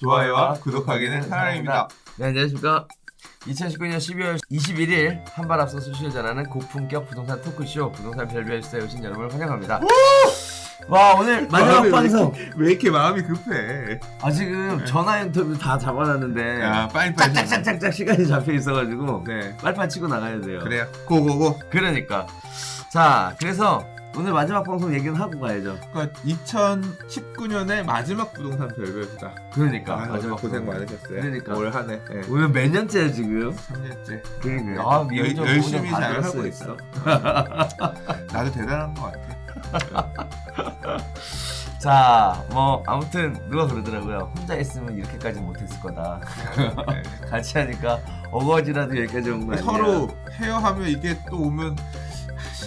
좋아요와 구독하기는 사랑입니다. 네, 안녕하십니까. 2019년 12월 21일 한발 앞서 수시에 전하는 고품격 부동산 토크쇼 부동산 별별 수다에 오신 여러분을 환영합니다. 와, 오늘 마지막 방송. 왜 이렇게 마음이 급해? 지금 전화 인터뷰 다 잡아놨는데 야, 빨리빨리. 짝짝짝짝 시간이 잡혀 있어가지고 네. 빨리빨리 치고 나가야 돼요. 그래요. 고고고. 그러니까 자, 그래서 오늘 마지막 방송 얘기는 하고 가야죠. 그러니까 2019년의 마지막 부동산 별별수다. 그러니까 마지막 고생 방송. 많으셨어요. 그러니까. 올 한해. 네. 오늘 몇 년째야 지금? 3년째. 그러니까 열심히 잘 하고 있어. 나도 대단한 것 같아. 자, 뭐 아무튼 누가 그러더라고요. 혼자 있으면 이렇게까지 못했을 거다. 네. 같이 하니까 어거지라도 여기까지 온 거 아니야? 서로 헤어하면 이게 또 오면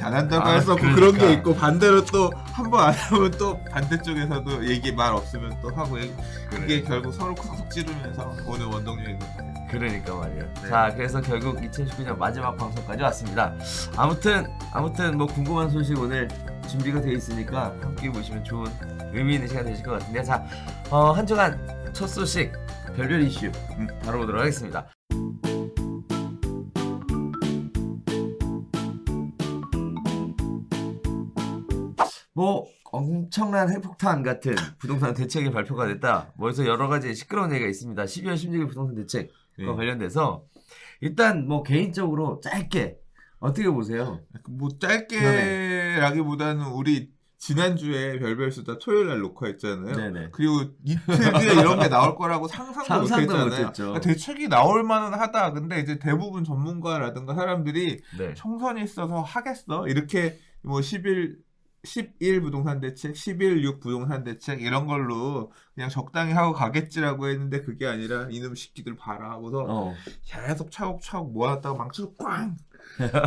안 한다고 아, 할 수 없고 그러니까. 그런 게 있고, 반대로 또 한 번 안 하면 또 반대쪽에서도 얘기 말 없으면 또 하고, 그게 결국 서로 쿡쿡 찌르면서 오늘 원동력인 것 같아요. 그러니까 말이야. 네. 자, 그래서 결국 2019년 마지막 방송까지 왔습니다. 아무튼 뭐 궁금한 소식 오늘 준비가 되어 있으니까 함께 보시면 좋은 의미 있는 시간 되실 것 같은데, 자, 한 주간 첫 소식 별별 이슈 다뤄보도록 하겠습니다. 뭐 엄청난 핵폭탄 같은 부동산 대책이 발표가 됐다. 뭐 해서 여러 가지 시끄러운 얘기가 있습니다. 12월 16일 부동산 대책과 네. 관련돼서 일단 뭐 개인적으로 짧게 어떻게 보세요? 뭐 짧게라기보다는 우리 지난주에 별별수다 토요일 날 녹화했잖아요. 네네. 그리고 이틀 뒤에 이런 게 나올 거라고 상상도 못했잖아요. 못했죠. 그러니까 대책이 나올 만은 하다. 근데 이제 대부분 전문가라든가 사람들이 네. 총선이 있어서 하겠어? 이렇게 뭐 11 부동산 대책, 11.6 부동산 대책 이런 걸로 그냥 적당히 하고 가겠지라고 했는데, 그게 아니라 이놈 새끼들 봐라 하고서 계속 차곡차곡 모아놨다가 망치로 꽝!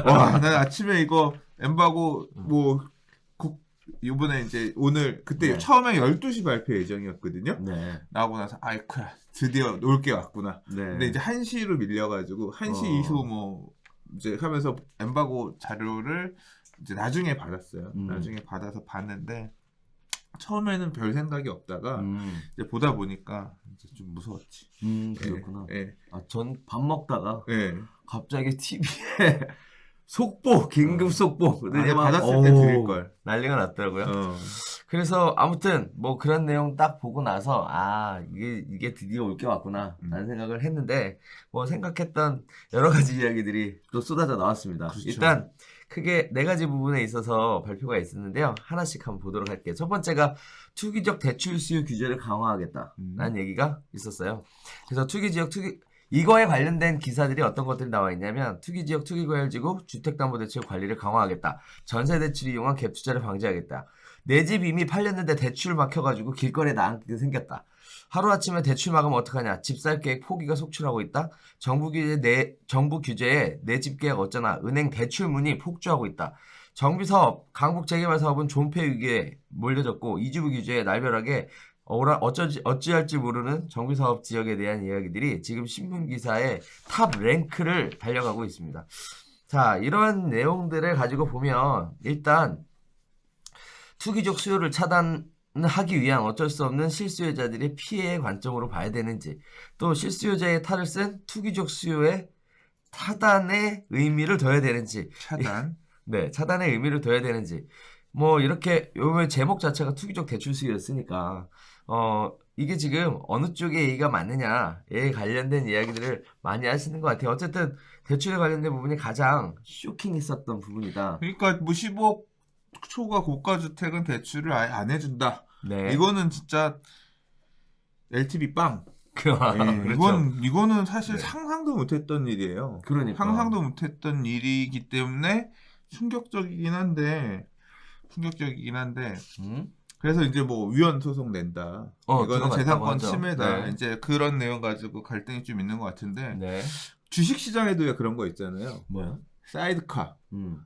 와, 난 아침에 이거 엠바고 이번에 이제 오늘 그때 네. 처음에 12시 발표 예정이었거든요. 네. 나오고 나서 아이쿠야, 드디어 올 게 왔구나. 네. 근데 이제 1시로 밀려가지고 1시 이후 뭐 이제 하면서 엠바고 자료를 이제 나중에 받았어요. 나중에 받아서 봤는데 처음에는 별 생각이 없다가 이제 보다 보니까 이제 좀 무서웠지. 그렇구나. 예. 전 밥 먹다가 예. 갑자기 TV에 속보, 긴급 속보. 아니, 받았을 때 드릴 걸. 난리가 났더라고요. 그래서 아무튼 뭐 그런 내용 딱 보고 나서 이게 드디어 올 게 왔구나 라는 생각을 했는데, 뭐 생각했던 여러 가지 이야기들이 또 쏟아져 나왔습니다. 그렇죠. 일단 크게 네 가지 부분에 있어서 발표가 있었는데요. 하나씩 한번 보도록 할게요. 첫 번째가 투기적 대출 수요 규제를 강화하겠다라는 얘기가 있었어요. 그래서 이거에 관련된 기사들이 어떤 것들이 나와 있냐면, 투기지역 투기과열지구 주택담보대출 관리를 강화하겠다. 전세대출 이용한 갭투자를 방지하겠다. 내 집 이미 팔렸는데 대출 막혀가지고 길거리에 나앉게 생겼다. 하루아침에 대출 막으면 어떡하냐. 집 살 계획 포기가 속출하고 있다. 정부 규제에 내 집 계획 어쩌나. 은행 대출 문의 폭주하고 있다. 정비사업, 강북 재개발 사업은 존폐 위기에 몰려졌고, 이주부 규제에 날벼락에 어찌할지 모르는 정비사업 지역에 대한 이야기들이 지금 신문기사의 탑 랭크를 달려가고 있습니다. 자, 이러한 내용들을 가지고 보면 일단 투기적 수요를 차단하기 위한 어쩔 수 없는 실수요자들이 피해의 관점으로 봐야 되는지, 또 실수요자의 탈을 쓴 투기적 수요의 차단의 의미를 둬야 되는지, 네, 차단의 의미를 둬야 되는지, 뭐 이렇게 요번 제목 자체가 투기적 대출 수요였으니까 이게 지금 어느 쪽의 얘기가 맞느냐에 관련된 이야기들을 많이 하시는 것 같아요. 어쨌든 대출에 관련된 부분이 가장 쇼킹했었던 부분이다. 그러니까 뭐 15억 초과 고가 주택은 대출을 아예 안 해준다. 네. 이거는 진짜 LTV 빵. 그렇죠. 이거는 사실 네. 상상도 못했던 일이에요. 그러니까. 상상도 못했던 일이기 때문에 충격적이긴 한데. 그래서 이제 뭐 위헌 소송 낸다. 이거는 재산권 침해다. 네. 이제 그런 내용 가지고 갈등이 좀 있는 것 같은데. 네. 주식 시장에도 왜 그런 거 있잖아요. 뭐야? 사이드카.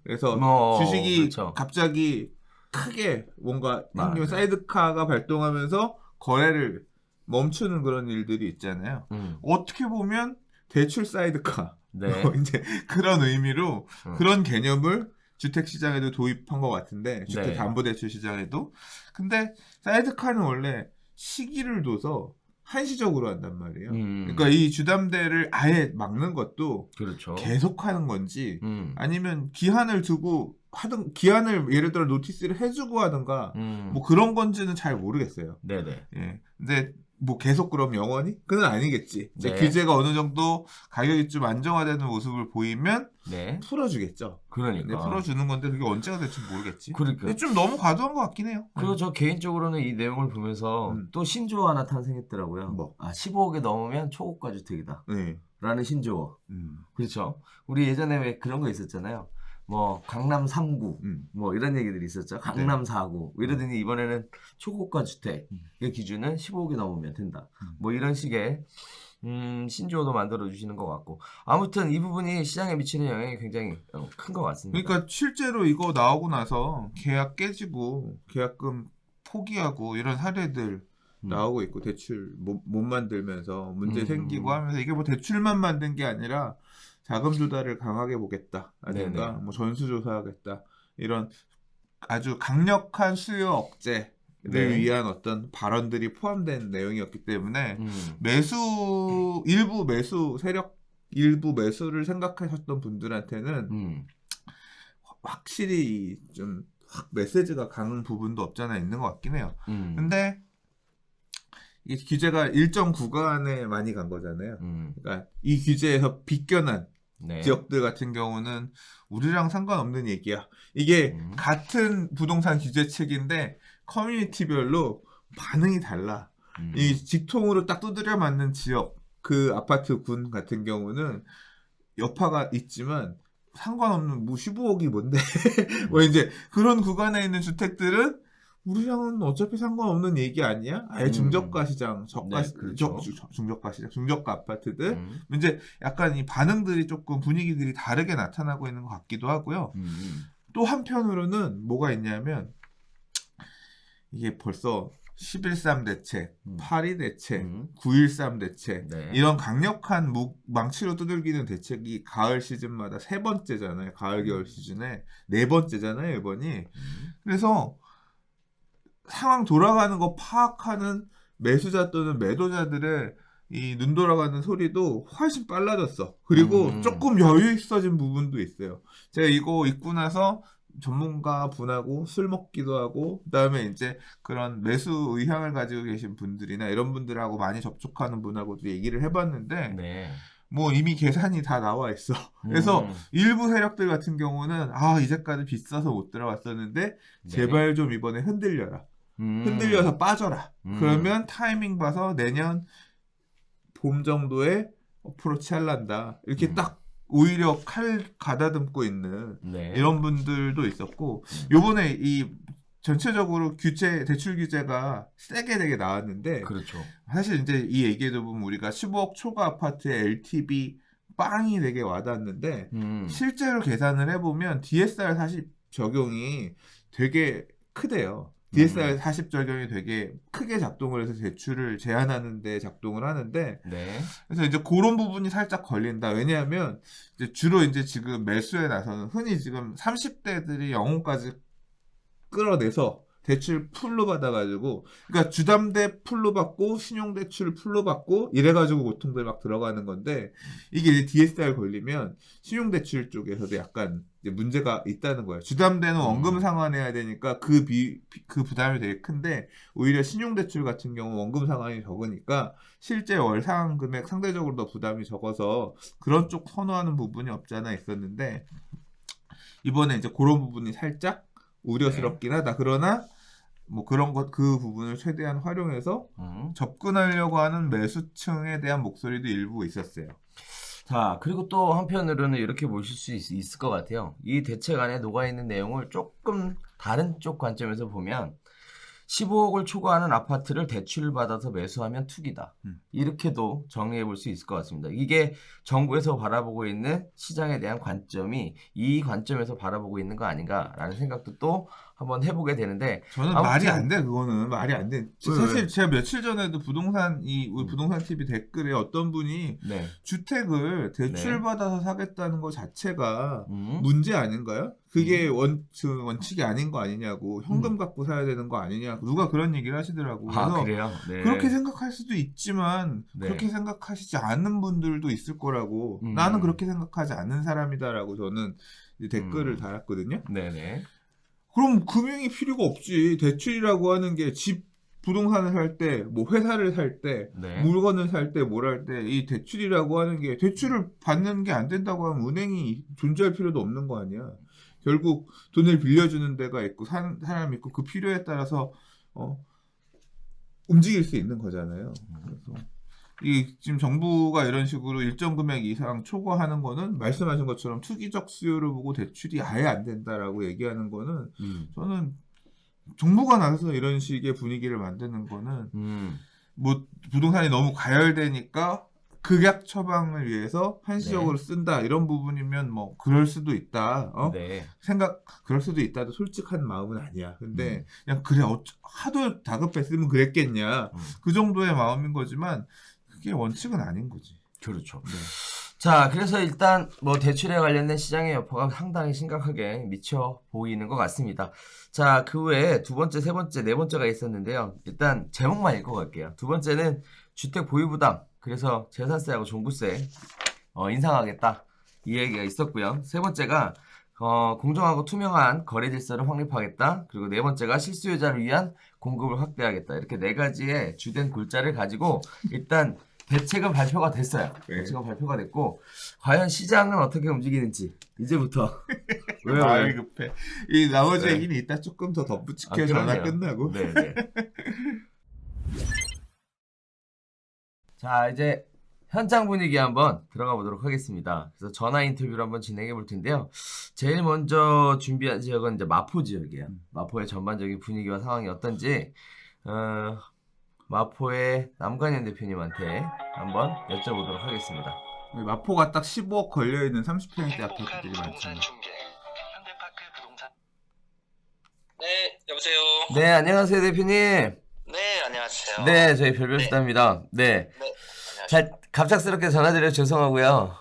그래서 주식이 그렇죠. 갑자기 크게 뭔가 생기면 사이드카가 발동하면서 거래를 멈추는 그런 일들이 있잖아요. 어떻게 보면 대출 사이드카. 네. 이제 그런 의미로 그런 개념을 주택시장에도 도입한 것 같은데, 주택담보대출 시장에도. 근데 사이드카는 원래 시기를 둬서 한시적으로 한단 말이에요. 음. 그러니까 이 주담대를 아예 막는 것도 그렇죠. 계속하는 건지 음. 아니면 기한을 두고 하든 기한을 예를 들어 노티스를 해주고 하든가 음. 뭐 그런 건지는 잘 모르겠어요. 네네. 예. 근데 뭐 계속 그럼 영원히? 그건 아니겠지. 이제 네. 규제가 어느 정도 가격이 좀 안정화되는 모습을 보이면 네. 풀어주겠죠. 그러니까. 네, 풀어주는 건데 그게 언제가 될지 모르겠지. 그러니까. 근데 좀 너무 과도한 것 같긴 해요. 그리고 저 개인적으로는 이 내용을 보면서 음. 또 신조어 하나 탄생했더라고요. 뭐? 15억에 넘으면 초고가 주택이다. 네. 라는 신조어. 그렇죠. 우리 예전에 왜 그런 거 있었잖아요. 뭐 강남 3구 뭐 이런 얘기들이 있었죠. 강남 4구 이러더니 이번에는 초고가 주택의 기준은 15억이 넘으면 된다. 뭐 이런 식의 신조어도 만들어 주시는 것 같고 아무튼 이 부분이 시장에 미치는 영향이 굉장히 큰 것 같습니다. 그러니까 실제로 이거 나오고 나서 계약 깨지고 계약금 포기하고 이런 사례들 나오고 있고 대출 못 만들면서 문제 생기고 하면서 이게 뭐 대출만 만든 게 아니라 자금 조달을 강하게 보겠다 아닌가 네네. 뭐 전수 조사하겠다 이런 아주 강력한 수요 억제를 네. 위한 어떤 발언들이 포함된 내용이었기 때문에 일부 매수를 생각하셨던 분들한테는 확실히 좀 메시지가 강한 부분도 없잖아 있는 것 같긴 해요. 근데 이 규제가 일정 구간에 많이 간 거잖아요. 그러니까 이 규제에서 비껴난 네. 지역들 같은 경우는 우리랑 상관없는 얘기야. 이게 같은 부동산 규제책인데 커뮤니티별로 반응이 달라. 이 직통으로 딱 두드려 맞는 지역, 그 아파트 군 같은 경우는 여파가 있지만 상관없는 뭐 15억이 뭔데 뭐 이제 그런 구간에 있는 주택들은 우리랑은 어차피 상관없는 얘기 아니야? 아예 중저가 시장, 네, 그렇죠. 중저가 시장, 중저가 아파트들 이제 약간 이 반응들이 조금 분위기들이 다르게 나타나고 있는 것 같기도 하고요. 또 한편으로는 뭐가 있냐면 이게 벌써 11.3 대책, 8.2 대책, 9.13 대책 네. 이런 강력한 망치로 두들기는 대책이 가을 시즌마다 3번째잖아요. 가을 겨울 시즌에 4번째잖아요. 이번이. 그래서 상황 돌아가는 거 파악하는 매수자 또는 매도자들의 이 눈 돌아가는 소리도 훨씬 빨라졌어. 그리고 조금 여유 있어진 부분도 있어요. 제가 이거 읽고 나서 전문가 분하고 술 먹기도 하고 그다음에 이제 그런 매수 의향을 가지고 계신 분들이나 이런 분들하고 많이 접촉하는 분하고도 얘기를 해봤는데 네. 뭐 이미 계산이 다 나와 있어. 그래서 일부 세력들 같은 경우는 이제까지 비싸서 못 들어갔었는데 제발 좀 이번에 흔들려라. 흔들려서 빠져라. 그러면 타이밍 봐서 내년 봄 정도에 어프로치 할란다. 이렇게 딱 오히려 칼 가다듬고 있는 네. 이런 분들도 있었고 요번에 이 전체적으로 대출 규제가 세게 되게 나왔는데 그렇죠. 사실 이제 이 얘기도 보면 우리가 15억 초과 아파트의 LTV 빵이 되게 와닿는데 실제로 계산을 해보면 DSR 40 적용이 되게 크대요. DSR 40 적용이 되게 크게 작동을 해서 대출을 제한하는 데 작동을 하는데 네. 그래서 이제 그런 부분이 살짝 걸린다. 왜냐하면 이제 주로 이제 지금 매수에 나서는 흔히 지금 30대들이 영혼까지 끌어내서 대출 풀로 받아가지고 그러니까 주담대 풀로 받고 신용대출 풀로 받고 이래가지고 보통들 막 들어가는 건데 이게 이제 DSR 걸리면 신용대출 쪽에서도 약간 이제 문제가 있다는 거예요. 주담대는 원금 상환해야 되니까 그 부담이 되게 큰데 오히려 신용대출 같은 경우 원금 상환이 적으니까 실제 월 상환 금액 상대적으로 더 부담이 적어서 그런 쪽 선호하는 부분이 없잖아 있었는데 이번에 이제 그런 부분이 살짝 우려스럽긴 하다. 그러나 뭐 그런 그 부분을 최대한 활용해서 접근하려고 하는 매수층에 대한 목소리도 일부 있었어요. 자, 그리고 또 한편으로는 이렇게 보실 수 있을 것 같아요. 이 대책 안에 녹아있는 내용을 조금 다른 쪽 관점에서 보면 15억을 초과하는 아파트를 대출받아서 매수하면 투기다. 이렇게도 정리해 볼 수 있을 것 같습니다. 이게 정부에서 바라보고 있는 시장에 대한 관점이 이 관점에서 바라보고 있는 거 아닌가라는 생각도 또 한번 해보게 되는데 저는 아무튼, 말이 안 돼. 그거는 말이 안 돼. 사실 제가 며칠 전에도 우리 부동산 TV 댓글에 어떤 분이 네. 주택을 대출받아서 사겠다는 것 자체가 문제 아닌가요? 그게 원칙이 아닌 거 아니냐고 현금 갖고 사야 되는 거 아니냐 누가 그런 얘기를 하시더라고. 아, 그래서 그래요? 네. 그렇게 생각할 수도 있지만 네. 그렇게 생각하시지 않는 분들도 있을 거라고. 나는 그렇게 생각하지 않는 사람이다라고 저는 이제 댓글을 달았거든요. 네네. 그럼 금융이 필요가 없지. 대출이라고 하는 게 집 부동산을 살 때, 뭐 회사를 살 때, 네. 물건을 살 때, 뭘 할 때, 이 대출이라고 하는 게 대출을 받는 게 안 된다고 하면 은행이 존재할 필요도 없는 거 아니야. 결국 돈을 빌려주는 데가 있고 사람이 있고 그 필요에 따라서 움직일 수 있는 거잖아요. 그래서 이 지금 정부가 이런 식으로 일정 금액 이상 초과하는 거는 말씀하신 것처럼 투기적 수요를 보고 대출이 아예 안 된다라고 얘기하는 거는 저는 정부가 나서서 이런 식의 분위기를 만드는 거는 뭐 부동산이 너무 가열되니까 극약 처방을 위해서 한시적으로 네. 쓴다 이런 부분이면 뭐 그럴 수도 있다. 네. 그럴 수도 있다도 솔직한 마음은 아니야. 근데 그냥 그래 하도 다급했으면 그랬겠냐. 그 정도의 마음인 거지만 그게 원칙은 아닌 거지. 그렇죠. 네. 자, 그래서 일단 뭐 대출에 관련된 시장의 여파가 상당히 심각하게 미쳐 보이는 것 같습니다. 자, 그 외에 두 번째, 세 번째, 네 번째가 있었는데요. 일단 제목만 읽고 갈게요. 두 번째는 주택 보유부담, 그래서 재산세하고 종부세 인상하겠다, 이 얘기가 있었고요. 세 번째가 공정하고 투명한 거래 질서를 확립하겠다. 그리고 네 번째가 실수요자를 위한 공급을 확대하겠다. 이렇게 네 가지의 주된 골자를 가지고 일단 대책은 발표가 됐어요. 네. 대책은 발표가 됐고 과연 시장은 어떻게 움직이는지 이제부터 왜요? 마음이 급해. 이 나머지 네. 얘기는 이따 조금 더 덧붙일게요. 그럼요. 전화 끝나고. 네네. 자, 이제 현장 분위기 한번 들어가 보도록 하겠습니다. 그래서 전화 인터뷰를 한번 진행해 볼 텐데요. 제일 먼저 준비한 지역은 이제 마포 지역이에요. 마포의 전반적인 분위기와 상황이 어떤지 마포의 남관현 대표님한테 한번 여쭤보도록 하겠습니다. 마포가 딱 15억 걸려있는 30평대 행복한 아파트들이 부동산 많잖아요. 중개 현대파크 부동산. 네, 여보세요. 네, 안녕하세요 대표님. 네, 안녕하세요. 네, 저희 별별수다입니다. 네. 네, 잘 갑작스럽게 전화드려 죄송하고요.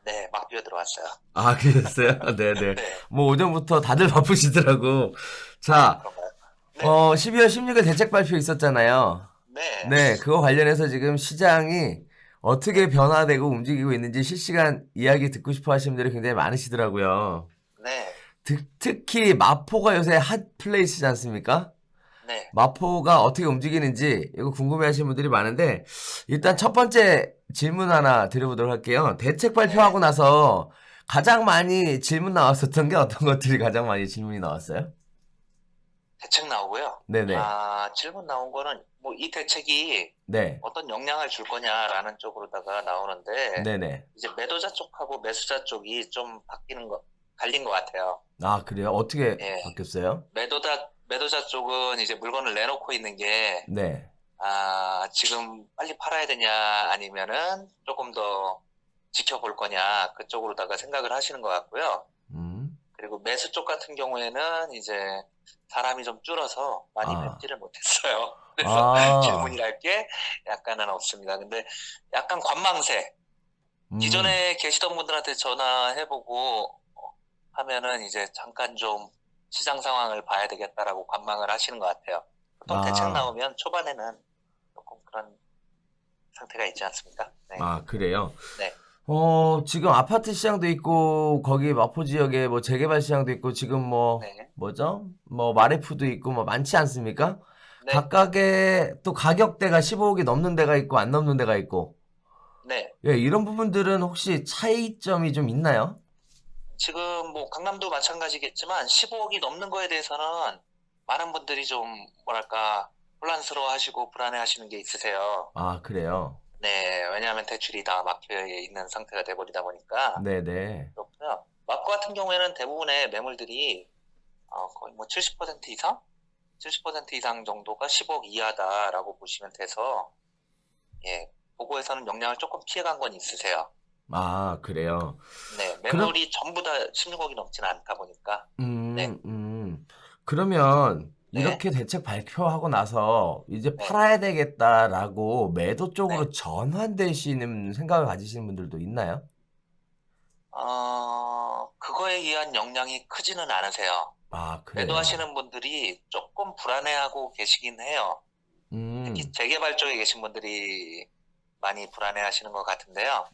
네, 막 뛰어 들어왔어요. 아, 그러셨어요? 네네. 네, 뭐 오전부터 다들 바쁘시더라고. 자, 그런가요? 네. 12월 16일 대책 발표 있었잖아요. 네, 네, 그거 관련해서 지금 시장이 어떻게 변화되고 움직이고 있는지 실시간 이야기 듣고 싶어 하시는 분들이 굉장히 많으시더라고요. 네, 특히 마포가 요새 핫 플레이스지 않습니까? 네. 마포가 어떻게 움직이는지 이거 궁금해 하시는 분들이 많은데 일단 첫 번째 질문 하나 드려보도록 할게요. 대책 발표하고 나서 가장 많이 질문 나왔었던 게 어떤 것들이 가장 많이 질문이 나왔어요? 대책 나오고요. 네네. 질문 나온 거는 뭐 이 대책이 네. 어떤 영향을 줄 거냐라는 쪽으로다가 나오는데 네네. 이제 매도자 쪽하고 매수자 쪽이 좀 갈린 것 같아요. 아, 그래요? 어떻게 예. 바뀌었어요? 매도자 쪽은 이제 물건을 내놓고 있는 게 네. 지금 빨리 팔아야 되냐, 아니면은 조금 더 지켜볼 거냐, 그쪽으로다가 생각을 하시는 것 같고요. 그리고 매수 쪽 같은 경우에는 이제 사람이 좀 줄어서 많이 뵙지를 못했어요. 그래서 질문이랄 게 약간은 없습니다. 근데 약간 관망세. 기존에 계시던 분들한테 전화해보고 하면은 이제 잠깐 좀 시장 상황을 봐야 되겠다라고 관망을 하시는 것 같아요. 보통 대책 나오면 초반에는 조금 그런 상태가 있지 않습니까? 네. 아, 그래요? 네. 지금 아파트 시장도 있고, 거기 마포 지역에 뭐 재개발 시장도 있고, 지금 뭐, 네. 뭐죠? 뭐, 마레프도 있고, 뭐, 많지 않습니까? 네. 각각의 또 가격대가 15억이 넘는 데가 있고, 안 넘는 데가 있고. 네. 예, 이런 부분들은 혹시 차이점이 좀 있나요? 지금 뭐 강남도 마찬가지겠지만 15억이 넘는 거에 대해서는 많은 분들이 좀 뭐랄까 혼란스러워 하시고 불안해 하시는 게 있으세요. 아, 그래요? 네. 왜냐하면 대출이 다 막혀 있는 상태가 돼버리다 보니까. 네네. 그렇고요. 마포 같은 경우에는 대부분의 매물들이 거의 뭐 70% 이상? 70% 이상 정도가 10억 이하다라고 보시면 돼서 예, 보고에서는 영향을 조금 피해간 건 있으세요. 아, 그래요? 네, 매물이 전부 다 16억이 넘지는 않다 보니까. 네. 그러면 네. 이렇게 대책 발표하고 나서 이제 네. 팔아야 되겠다라고 매도 쪽으로 네. 전환되시는 생각을 가지시는 분들도 있나요? 그거에 의한 영향이 크지는 않으세요. 아, 그래요. 매도하시는 분들이 조금 불안해하고 계시긴 해요. 특히 재개발 쪽에 계신 분들이 많이 불안해하시는 것 같은데요.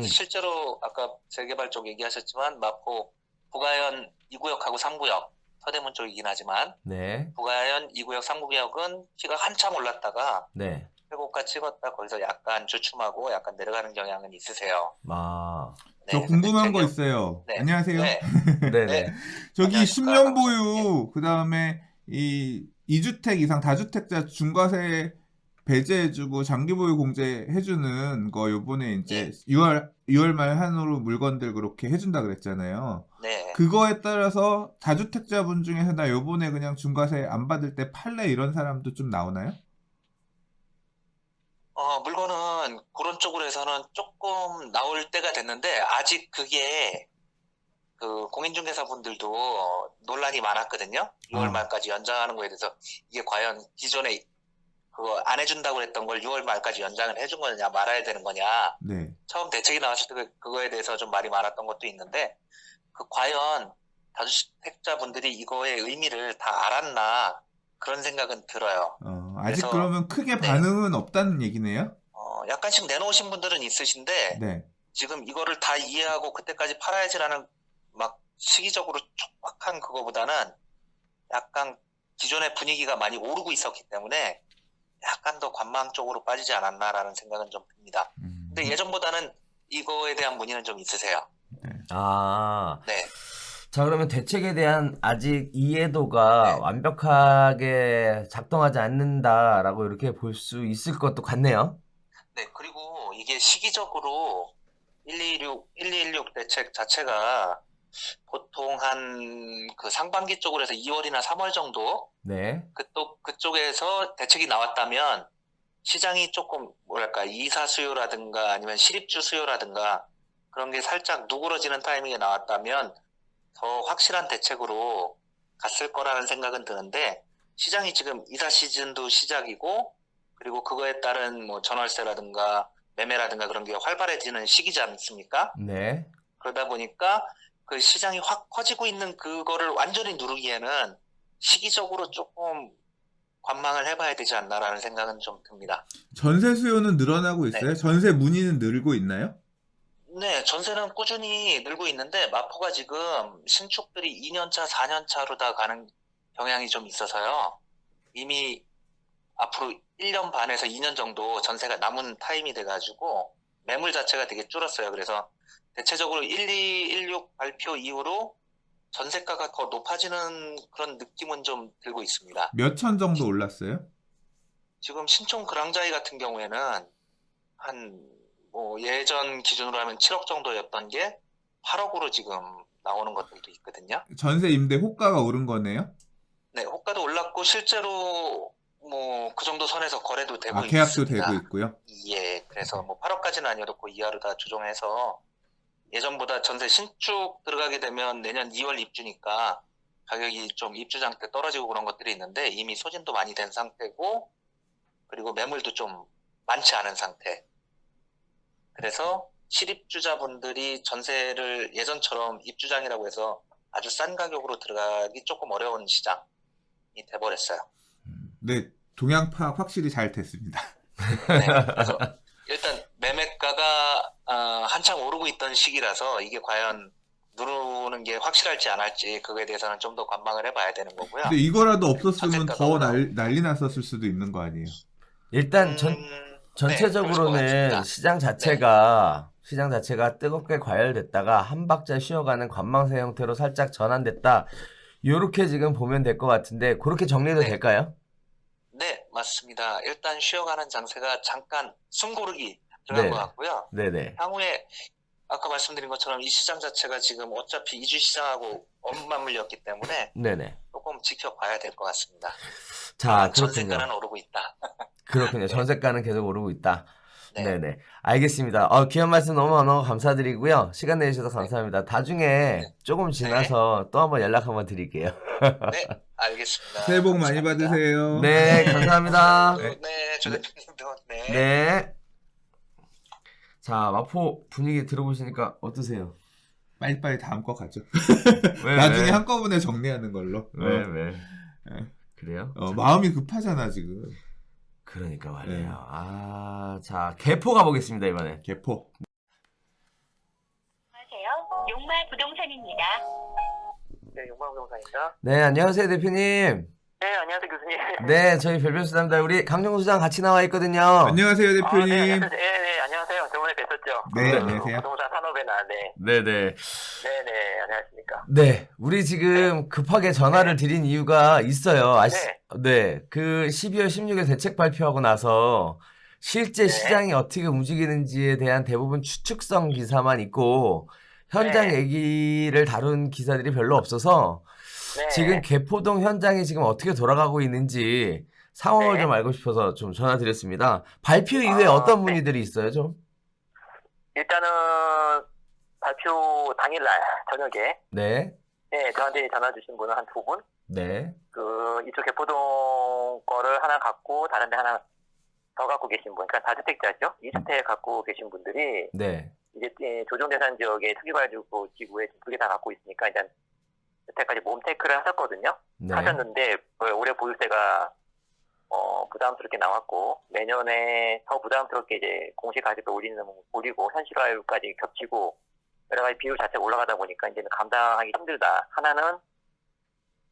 실제로 아까 재개발 쪽 얘기하셨지만 마포 부가현 2구역하고 3구역 서대문 쪽이긴 하지만 네. 부가현 2구역 3구역은 피가 한참 올랐다가 네. 최고가 찍었다 거기서 약간 주춤하고 약간 내려가는 경향은 있으세요. 아. 저 네, 궁금한 거 재개- 있어요. 네. 안녕하세요. 네. 네네. 네. 저기 안녕하십니까. 10년 감사합니다. 보유, 그 다음에 이 2주택 이상 다주택자 중과세 배제해주고 장기 보유 공제해주는 거 요번에 이제 6월 말 한으로 물건들 그렇게 해준다 그랬잖아요. 네. 그거에 따라서 다주택자분 중에서 나 요번에 그냥 중과세 안 받을 때 팔래 이런 사람도 좀 나오나요? 물건은 그런 쪽으로 해서는 조금 나올 때가 됐는데 아직 그게 그 공인중개사분들도 논란이 많았거든요. 6월 아. 말까지 연장하는 거에 대해서 이게 과연 기존에 그거 안 해준다고 했던 걸 6월 말까지 연장을 해준 거냐 말아야 되는 거냐. 네. 처음 대책이 나왔을 때 그거에 대해서 좀 말이 많았던 것도 있는데 그 과연 다주택자분들이 이거의 의미를 다 알았나 그런 생각은 들어요. 아직 그래서- 그러면 크게 네. 반응은 없다는 얘기네요? 약간씩 내놓으신 분들은 있으신데 네. 지금 이거를 다 이해하고 그때까지 팔아야지라는 막 시기적으로 촉박한 그거보다는 약간 기존의 분위기가 많이 오르고 있었기 때문에 약간 더 관망 쪽으로 빠지지 않았나라는 생각은 좀 듭니다. 근데 예전보다는 이거에 대한 문의는 좀 있으세요. 아. 네. 자, 그러면 대책에 대한 아직 이해도가 네. 완벽하게 작동하지 않는다라고 이렇게 볼 수 있을 것도 같네요. 네, 그리고 이게 시기적으로 1216 대책 자체가 보통 한 그 상반기 쪽으로 해서 2월이나 3월 정도 네. 그쪽에서 대책이 나왔다면 시장이 조금 뭐랄까 이사 수요라든가 아니면 실입주 수요라든가 그런 게 살짝 누그러지는 타이밍에 나왔다면 더 확실한 대책으로 갔을 거라는 생각은 드는데 시장이 지금 이사 시즌도 시작이고 그리고 그거에 따른 뭐 전월세라든가 매매라든가 그런 게 활발해지는 시기지 않습니까? 네. 그러다 보니까 그 시장이 확 커지고 있는 그거를 완전히 누르기에는 시기적으로 조금 관망을 해봐야 되지 않나라는 생각은 좀 듭니다. 전세 수요는 늘어나고 있어요? 전세 문의는 늘고 있나요? 네, 전세는 꾸준히 늘고 있는데 마포가 지금 신축들이 2년차, 4년차로 다 가는 경향이 좀 있어서요. 이미 앞으로 1년 반에서 2년 정도 전세가 남은 타임이 돼가지고 매물 자체가 되게 줄었어요. 그래서 대체적으로 1216 발표 이후로 전세가가 더 높아지는 그런 느낌은 좀 들고 있습니다. 몇 천 정도 올랐어요? 지금 신촌 그랑자이 같은 경우에는 한 뭐 예전 기준으로 하면 7억 정도였던 게 8억으로 지금 나오는 것들도 있거든요. 전세 임대 호가가 오른 거네요? 네, 호가도 올랐고 실제로 뭐 그 정도 선에서 거래도 되고 계약도 있습니다. 되고 있고요. 예, 그래서 뭐 8억까지는 아니어도 그 이하로 다 조정해서 예전보다 전세 신축 들어가게 되면 내년 2월 입주니까 가격이 좀 입주장 때 떨어지고 그런 것들이 있는데 이미 소진도 많이 된 상태고 그리고 매물도 좀 많지 않은 상태. 그래서 실입주자분들이 전세를 예전처럼 입주장이라고 해서 아주 싼 가격으로 들어가기 조금 어려운 시장이 돼버렸어요. 네, 동향 파악 확실히 잘 됐습니다. 네, 그래서 일단 매매가가 한창 오르고 있던 시기라서 이게 과연 누르는 게 확실할지 안 할지 그거에 대해서는 좀 더 관망을 해봐야 되는 거고요. 근데 이거라도 없었으면 전세가가 더 올라오고. 난리 났었을 수도 있는 거 아니에요? 일단 네, 그럴 것 전체적으로는 같습니다. 시장 자체가 뜨겁게 과열됐다가 한 박자 쉬어가는 관망세 형태로 살짝 전환됐다. 요렇게 지금 보면 될 것 같은데 그렇게 정리도 네. 될까요? 네, 맞습니다. 일단 쉬어가는 장세가 잠깐 숨고르기 들어간 네. 것 같고요. 네네. 향후에 아까 말씀드린 것처럼 이 시장 자체가 지금 어차피 이주 시장하고 맞물렸기 때문에 네네. 조금 지켜봐야 될 것 같습니다. 자, 그렇군요. 전세가는 오르고 있다. 그렇군요. 네. 전세가는 계속 오르고 있다. 네. 네네. 알겠습니다. 귀한 말씀 너무너무 감사드리고요. 시간 내주셔서 감사합니다. 나중에 조금 지나서 또 한번 연락 한번 드릴게요. 네, 알겠습니다. 새해 복 많이 감사합니다. 받으세요. 네, 감사합니다. 네, 조 대표님도 네. 네. 자, 마포 분위기 들어보시니까 어떠세요? 빨리빨리 다음 거 가죠. 왜, 나중에 왜? 한꺼번에 정리하는 걸로. 왜? 예. 그래요? 마음이 급하잖아 지금. 그러니까 말이에요. 네. 자, 개포 가보겠습니다, 이번에. 개포. 안녕하세요. 용마 부동산입니다. 네, 용방부동산입니다. 네, 안녕하세요, 대표님. 네, 안녕하세요, 교수님. 네, 저희 별별수담다 우리 강정구 수장 같이 나와 있거든요. 안녕하세요 대표님. 네, 안녕하세요. 저번에 뵀었죠. 네, 안녕하세요. 부동산 산업에나, 네. 네네. 안녕하십니까. 네, 우리 지금 급하게 전화를 드린 이유가 있어요. 네, 그 12월 16일 대책 발표하고 나서 실제 네. 시장이 어떻게 움직이는지에 대한 대부분 추측성 기사만 있고 현장 네. 얘기를 다룬 기사들이 별로 없어서 네. 지금 개포동 현장이 지금 어떻게 돌아가고 있는지 상황을 네. 좀 알고 싶어서 좀 전화 드렸습니다. 발표 이후에 어떤 문의들이 있어요, 좀? 일단은 발표 당일날 저녁에 네, 저한테 전화 주신 분은 한 두 분. 네, 이쪽 개포동 거를 하나 갖고 다른 데 하나 더 갖고 계신 분. 그러니까 다주택자죠. 2주택 갖고 계신 분들이 네, 이제 조정대상 지역의 투기과열지구 지구에 두 개 다 갖고 있으니까 일단 여태까지 몸테크를 하셨거든요. 네. 하셨는데 올해 보유세가 부담스럽게 나왔고 내년에 더 부담스럽게 이제 공시 가격을 올리고 현실화율까지 겹치고 여러 가지 비율 자체가 올라가다 보니까 이제는 감당하기 힘들다. 하나는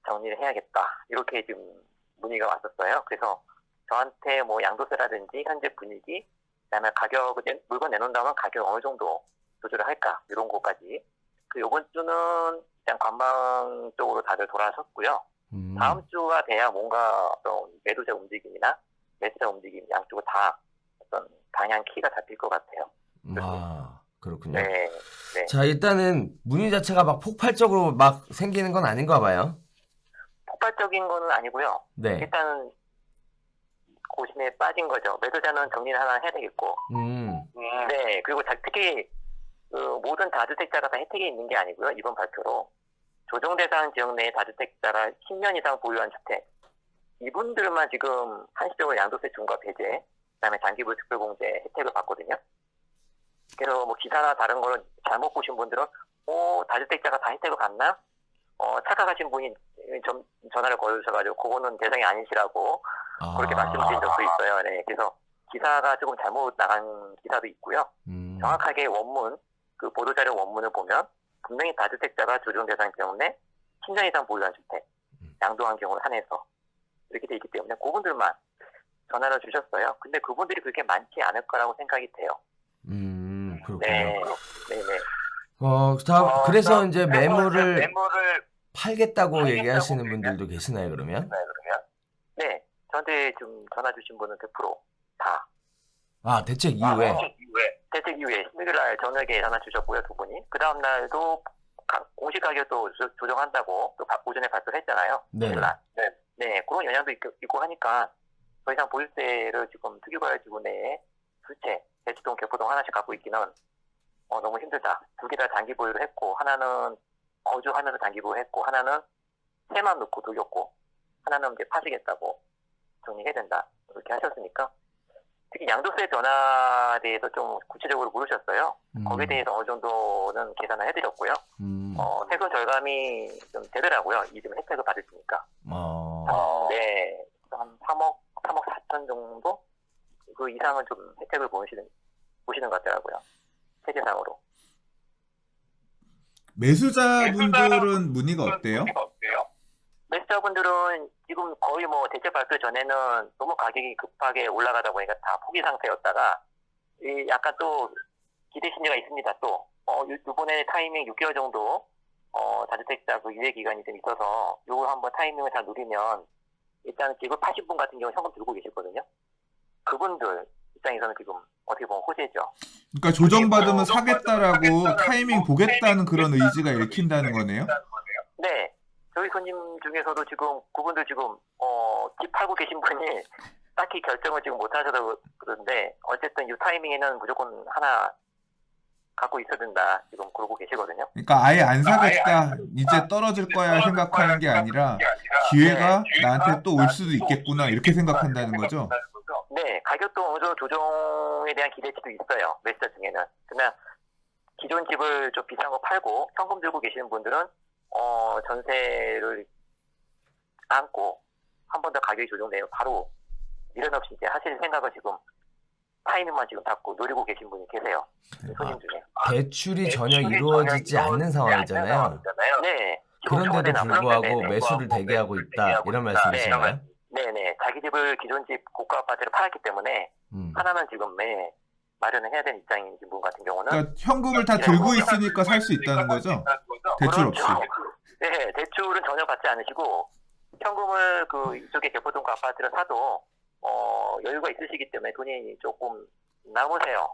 정리를 해야겠다. 이렇게 지금 문의가 왔었어요. 그래서 저한테 뭐 양도세라든지 현재 분위기, 그다음에 가격을 물건 내놓는다면 가격 어느 정도 조절을 할까 이런 것까지. 이번 주는 그냥 관망 쪽으로 다들 돌아섰고요. 다음 주가 돼야 뭔가 어떤 매도자 움직임이나 매수자 움직임 양쪽을 다 어떤 방향 키가 잡힐 것 같아요. 그렇군요. 네. 자, 일단은 문의 자체가 막 폭발적으로 막 생기는 건 아닌가 봐요. 폭발적인 거는 아니고요. 네. 일단 고심에 빠진 거죠. 매도자는 정리를 하나 해야 되겠고. 네. 그리고 특히 모든 다주택자가 다 혜택이 있는 게 아니고요. 이번 발표로 조정대상 지역 내 다주택자가 10년 이상 보유한 주택 이분들만 지금 한시적으로 양도세 중과 배제, 그다음에 장기부유 특별공제 혜택을 받거든요. 그래서 뭐 기사나 다른 거를 잘못 보신 분들은 다주택자가 다 혜택을 받나? 착각하신 분이 전화를 걸으셔가지고 그거는 대상이 아니시라고 그렇게 말씀드린 적도 있어요. 네, 그래서 기사가 조금 잘못 나간 기사도 있고요. 정확하게 원문, 그 보도자료 원문을 보면 분명히 다주택자가 조정대상 때문에 10년 이상 보유한 주택, 양도한 경우를 한해서 이렇게 돼 있기 때문에 그분들만 전화를 주셨어요. 근데 그분들이 그렇게 많지 않을 거라고 생각이 돼요. 그렇군요. 네. 그래서 이제 매물을 팔겠다고 얘기하시는 분들도 계시나요, 그러면? 네. 저한테 좀 전화 주신 분은 100% 다. 대책 이후에? 대책 이후에 16일 날 저녁에 전화 주셨고요, 두 분이. 그 다음 날도 공시 가격도 조정한다고 또 오전에 발표를 했잖아요. 네. 네, 그런 영향도 있고 하니까 더 이상 보유세를 지금 투기과열지구 내에 두 채, 대치동, 개포동 하나씩 갖고 있기는 너무 힘들다. 두 개 다 단기 보유를 했고 하나는 거주하면서 단기 보유했고 하나는 세만 놓고 돌렸고 하나는 이제 파시겠다고 정리해야 된다. 이렇게 하셨으니까 특히 양도세 변화에 대해서 좀 구체적으로 물으셨어요. 거기에 대해서 어느 정도는 계산을 해드렸고요. 세금 절감이 좀 되더라고요. 이름 혜택을 받으시니까. 네, 한 3억 4천 정도? 그 이상은 좀 혜택을 보시는 것 같더라고요. 세제상으로. 매수자분들은 문의가 어때요? 매수자분들은 지금 거의 뭐 대책 발표 전에는 너무 가격이 급하게 올라가다 보니까 다 포기 상태였다가 약간 또 기대 심리가 있습니다. 또 이번에 타이밍 6개월 정도 다주택자 그 유예 기간이 좀 있어서 요거 한번 타이밍을 잘 누리면 일단 집을 파신 분 같은 경우 현금 들고 계시거든요. 그분들 입장에서는 지금 어떻게 보면 호재죠. 그러니까 조정받으면 사겠다라고 타이밍 보겠다는 그런 의지가 읽힌다는 거네요. 네. 저희 손님 중에서도 지금 그분들 지금 집 팔고 계신 분이 딱히 결정을 지금 못 하셔서 그런데 어쨌든 이 타이밍에는 무조건 하나 갖고 있어야 된다. 지금 그러고 계시거든요. 그러니까 아예 안 사겠다, 이제 떨어질 거야 생각하는 게 아니라 기회가 나한테 또 올 수도 있겠구나 이렇게 생각한다는 거죠. 네, 가격도 어느 정도 조정에 대한 기대치도 있어요. 매수자 중에는. 그러나 기존 집을 좀 비싼 거 팔고 현금 들고 계시는 분들은 전세를 안고 한 번 더 가격이 조정되면 바로 미련 없이 이제 하실 생각을 지금 타이밍만 지금 잡고 노리고 계신 분이 계세요. 손님 중에. 대출이 전혀 이루어지지 않는 상황이잖아요. 네. 그런데도 불구하고 매수를 대기하고 있다 이런 말씀이신가요? 네네. 자기 집을 기존 집 고가 아파트를 팔았기 때문에 하나는 지금 마련을 해야 되는 입장인 분 같은 경우는 그러니까 현금을 다 들고 있으니까 살 수 있다는 거죠? 대출 없이. 네, 대출은 전혀 받지 않으시고 현금을 그 이쪽에 개포동과 아파트를 사도 여유가 있으시기 때문에 돈이 조금 남으세요.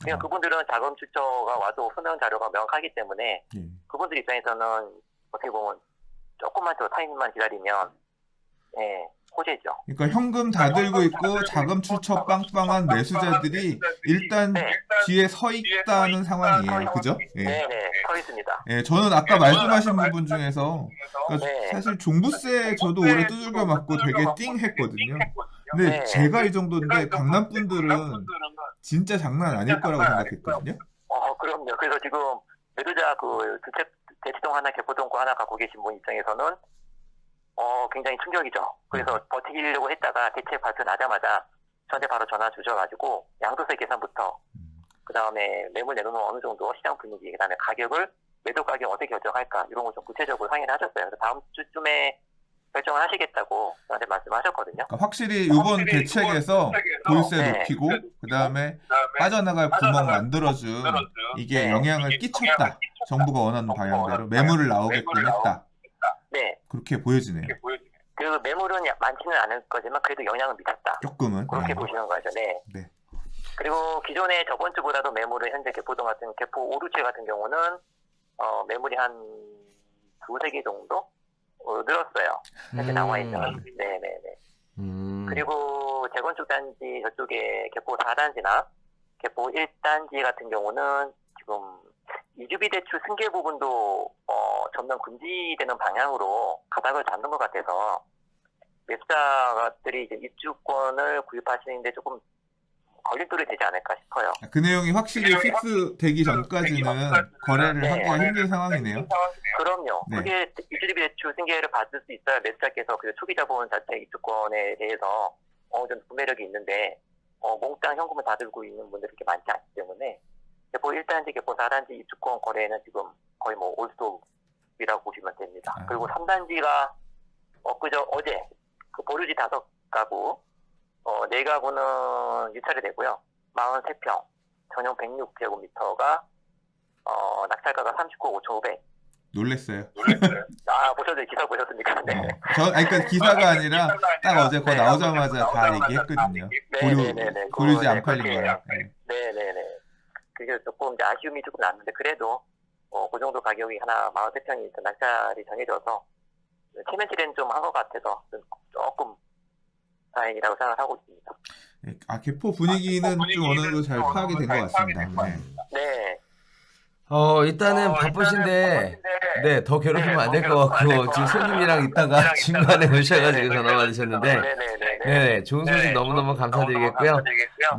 그냥 그분들은 자금 출처가 와도 소명 자료가 명확하기 때문에 그분들 입장에서는 어떻게 보면 조금만 더 타이밍만 기다리면 호재죠. 그러니까 현금 다 들고 있고 자금 출처 빵빵한 매수자들이 일단 뒤에 서 있다는 상황이에요. 그죠? 예. 네네, 서 있습니다. 예, 저는 아까 말씀하신 부분 중에서 그러니까 사실 종부세 저도 올해 두들겨 맞고 되게 띵했거든요. 근데 제가 이 정도인데 강남 분들은 진짜 장난 아닐 거라고 생각했거든요. 그럼요. 그래서 지금 매도자 그 대치동 하나, 개포동구 하나 갖고 계신 분 입장에서는 굉장히 충격이죠. 그래서 버티려고 했다가 대책 발표 나자마자 저한테 바로 전화 주셔가지고 양도세 계산부터 그 다음에 매물 내놓으면 어느 정도 시장 분위기, 그 다음에 가격을 매도 가격 어떻게 결정할까 이런 거 좀 구체적으로 상의를 하셨어요. 그래서 다음 주쯤에 결정을 하시겠다고 저한테 말씀하셨거든요. 그러니까 확실히 이번 대책에서 보유세 높이고 그 다음에 빠져나갈 구멍 만들어준 이게 영향을 끼쳤다. 정부가 원하는 방향대로 매물을 나오게끔 했다. 네. 그렇게 보여지네요. 그리고 매물은 많지는 않을 거지만 그래도 영향을 미쳤다. 조금은. 그렇게 보시는 거죠. 네. 네. 그리고 기존에 저번 주보다도 매물은 현재 개포동 같은 개포 오루채 같은 경우는 매물이 한 두세 개 정도 늘었어요. 현재 나와 있는. 네네네. 그리고 재건축 단지 저쪽에 개포 4단지나 개포 1단지 같은 경우는 지금 이주비 대출 승계 부분도 전면 금지되는 방향으로 가닥을 잡는 것 같아서 매수자들이 이제 입주권을 구입하시는데 조금 걸림돌이 되지 않을까 싶어요. 그 내용이 확실히 픽스 되기 전까지는 거래를 하기가 힘든 상황이네요. 그럼요. 네. 그게 이주비 대출 승계를 받을 수 있어야 매수자께서 그 초기 자본 자체 입주권에 대해서 어느 정도 구매력이 있는데 몽땅 현금을 다 들고 있는 분들이 그렇게 많지 않기 때문에 개포 1단지, 개포 4단지 입주권 거래는 지금 거의 뭐 올스톱이라고 보시면 됩니다. 그리고 3단지가 어제 그 보류지 5가구 4가구는 유찰이 되고요. 43평, 전용 106제곱미터가 낙찰가가 39억 5,500. 놀랬어요. 보셨어요? 기사 보셨습니까? 네. 그러니까 기사가 아니라 딱 어제 그거 나오자마자 다 얘기했거든요. 보류지 안 팔린 거예요. 네네네. 그게 조금 이제 아쉬움이 조금 났는데 그래도 그 정도 가격이 하나 43평이 낙찰이 정해져서 체면치레는 좀 한 것 같아서 조금 다행이라고 생각하고 있습니다. 개포 분위기는 좀 어느 정도 잘 파악이 된 것 같습니다. 네. 일단은 바쁘신데, 네, 더 괴롭히면 안 될 것 같고, 지금 손님이랑 있다가 중간에 오셔가지고 전화 받으셨는데, 네, 좋은 소식 너무너무 감사드리겠고요.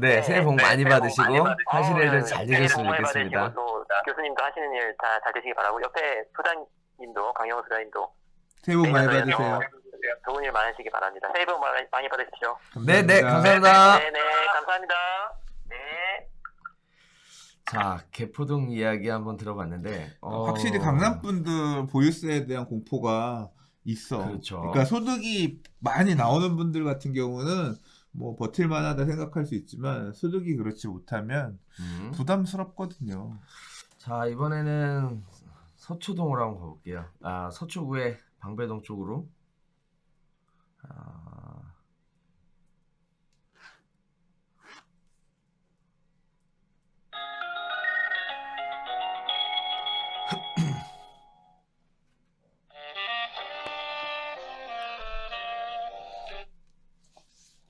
네, 새해 복 많이 받으시고, 하시는 일 잘 되셨으면 좋겠습니다. 교수님도 하시는 일 다 잘 되시기 바라고, 옆에 소장님도, 강영호 소장님도 새해 복 많이 받으세요. 좋은 일 많으시기 바랍니다. 새해 복 많이 받으십시오. 네, 감사합니다. 네, 감사합니다. 네. 자, 개포동 이야기 한번 들어봤는데 확실히 강남 분들 보유세에 대한 공포가 있어. 그렇죠. 그러니까 소득이 많이 나오는 분들 같은 경우는 뭐 버틸만하다 생각할 수 있지만 소득이 그렇지 못하면 부담스럽거든요. 자, 이번에는 서초동으로 한번 가볼게요. 서초구의 방배동 쪽으로.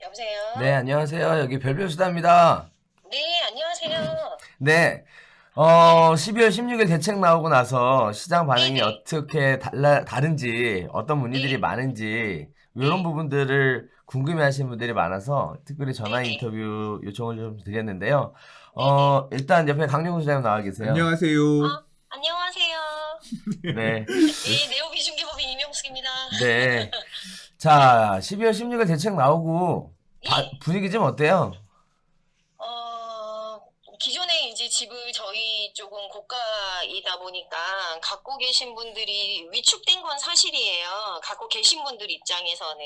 여보세요? 네, 안녕하세요. 여기 별별수다입니다. 네, 안녕하세요. 네. 12월 16일 대책 나오고 나서 시장 반응이 네네. 어떻게 다른지, 어떤 문의들이 많은지, 이런 부분들을 궁금해 하시는 분들이 많아서 특별히 전화 네네. 인터뷰 요청을 좀 드렸는데요. 일단 옆에 강력훈 소장님 나와 계세요. 안녕하세요. 안녕하세요. 네. 네, 네오비중개법인 이명숙입니다. 네. 자, 12월 16일 대책 나오고 예. 분위기 좀 어때요? 기존에 이제 집을 저희 쪽은 고가이다 보니까 갖고 계신 분들이 위축된 건 사실이에요. 갖고 계신 분들 입장에서는.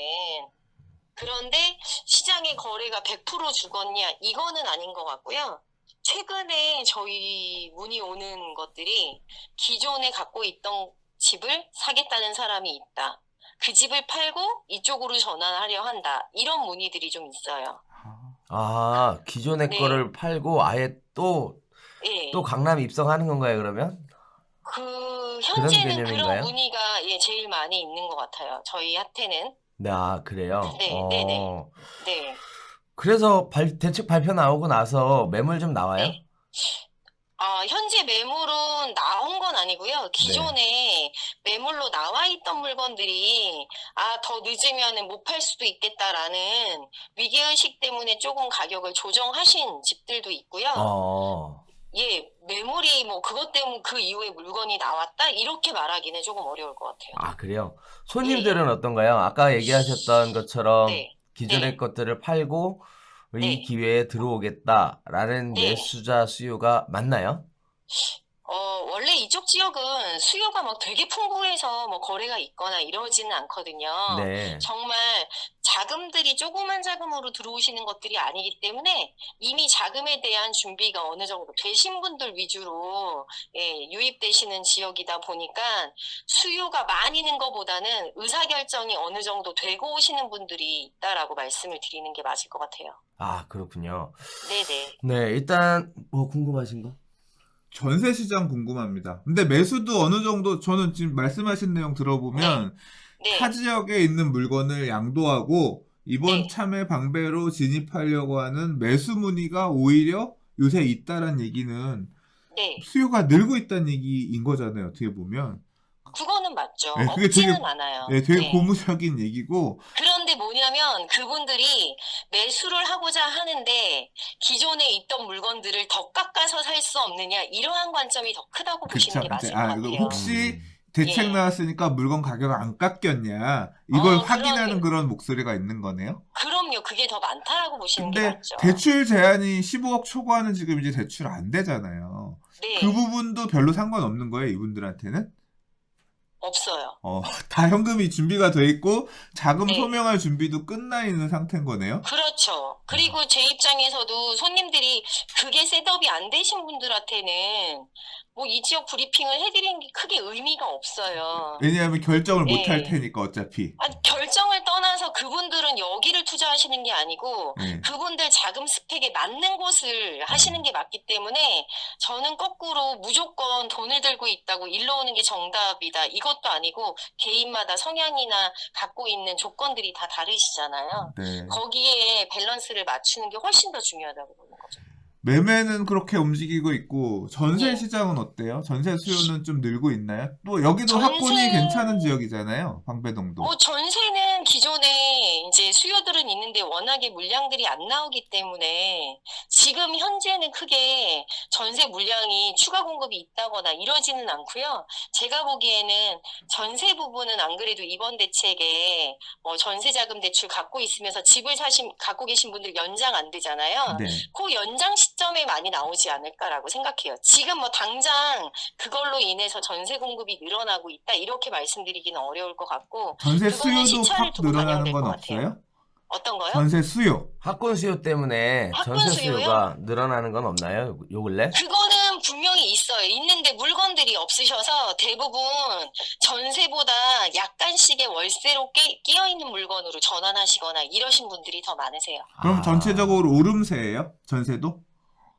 그런데 시장의 거래가 100% 죽었냐? 이거는 아닌 것 같고요. 최근에 저희 문의 오는 것들이 기존에 갖고 있던 집을 사겠다는 사람이 있다. 그 집을 팔고 이쪽으로 전환하려 한다. 이런 문의들이 좀 있어요. 아, 기존의 네. 거를 팔고 아예 또 예. 강남 입성하는 건가요, 그러면? 현재는 개념인가요? 그런 문의가 제일 많이 있는 것 같아요. 저희한테는. 네, 아, 그래요? 네, 네네. 네. 그래서 대책 발표 나오고 나서 매물 좀 나와요? 네. 현재 매물은 나온 건 아니고요. 기존에 매물로 나와 있던 물건들이 더 늦으면 못 팔 수도 있겠다라는 위기의식 때문에 조금 가격을 조정하신 집들도 있고요. 예, 매물이 뭐 그것 때문에 그 이후에 물건이 나왔다? 이렇게 말하기는 조금 어려울 것 같아요. 아, 그래요? 손님들은 어떤가요? 아까 얘기하셨던 것처럼 네. 기존의 네. 것들을 팔고 이 네. 기회에 들어오겠다라는 네. 매수자 수요가 많나요? 원래 이쪽 지역은 수요가 막 되게 풍부해서 뭐 거래가 있거나 이러지는 않거든요. 네. 정말 자금들이 조그만 자금으로 들어오시는 것들이 아니기 때문에 이미 자금에 대한 준비가 어느 정도 되신 분들 위주로 유입되시는 지역이다 보니까 수요가 많이 는 것보다는 의사결정이 어느 정도 되고 오시는 분들이 있다라고 말씀을 드리는 게 맞을 것 같아요. 아, 그렇군요. 네네. 네, 일단 뭐 궁금하신 거? 전세 시장 궁금합니다. 근데 매수도 어느 정도 저는 지금 말씀하신 내용 들어보면 네. 타 지역에 있는 물건을 양도하고 이번 네. 참외 방배로 진입하려고 하는 매수 문의가 오히려 요새 있다란 얘기는 네. 수요가 늘고 있다는 얘기인 거잖아요. 어떻게 보면. 그거는 맞죠. 네, 그게 없지는 되게, 않아요. 네, 되게 네. 고무적인 얘기고 그런데 뭐냐면 그분들이 매수를 하고자 하는데 기존에 있던 물건들을 더 깎아서 살 수 없느냐 이러한 관점이 더 크다고 보시는 게 맞을 것 같아요. 혹시 대책 예. 나왔으니까 물건 가격 안 깎였냐 이걸 확인하는 그런 그런 목소리가 있는 거네요. 그럼요. 그게 더 많다라고 보시는 게 근데 맞죠. 대출 제한이 15억 초과는 지금 이제 대출 안 되잖아요. 네. 그 부분도 별로 상관없는 거예요, 이분들한테는? 없어요. 다 현금이 준비가 돼 있고 자금 네. 소명할 준비도 끝나 있는 상태인 거네요. 그렇죠. 그리고 제 입장에서도 손님들이 그게 셋업이 안 되신 분들한테는 뭐 이 지역 브리핑을 해드리는 게 크게 의미가 없어요. 왜냐하면 결정을 못 할 예. 테니까 어차피. 결정을 떠나서 그분들은 여기를 투자하시는 게 아니고 네. 그분들 자금 스펙에 맞는 곳을 하시는 게 맞기 때문에 저는 거꾸로 무조건 돈을 들고 있다고 일로 오는 게 정답이다. 이것도 아니고 개인마다 성향이나 갖고 있는 조건들이 다 다르시잖아요. 네. 거기에 밸런스를 맞추는 게 훨씬 더 중요하다고 보는 거죠. 매매는 그렇게 움직이고 있고 전세 네. 시장은 어때요? 전세 수요는 좀 늘고 있나요? 또 여기도 확보니 괜찮은 지역이잖아요. 방배동도. 전세는 기존에 이제 수요들은 있는데 워낙에 물량들이 안 나오기 때문에 지금 현재는 크게 전세 물량이 추가 공급이 있다거나 이러지는 않고요. 제가 보기에는 전세 부분은 안 그래도 이번 대책에 전세 자금 대출 갖고 있으면서 집을 갖고 계신 분들 연장 안 되잖아요. 네. 그 연장 시점에 많이 나오지 않을까라고 생각해요. 지금 당장 그걸로 인해서 전세 공급이 늘어나고 있다 이렇게 말씀드리기는 어려울 것 같고 전세 그거는 수요도 시차를 확 두고 늘어나는 반영될 건 것 없어요? 같아요. 어떤 거요? 전세 수요. 학군 수요 때문에 학군 전세 수요요? 수요가 늘어나는 건 없나요? 요 근래? 그거는 분명히 있어요. 있는데 물건들이 없으셔서 대부분 전세보다 약간씩의 월세로 끼어 있는 물건으로 전환하시거나 이러신 분들이 더 많으세요. 그럼 전체적으로 오름세예요? 전세도?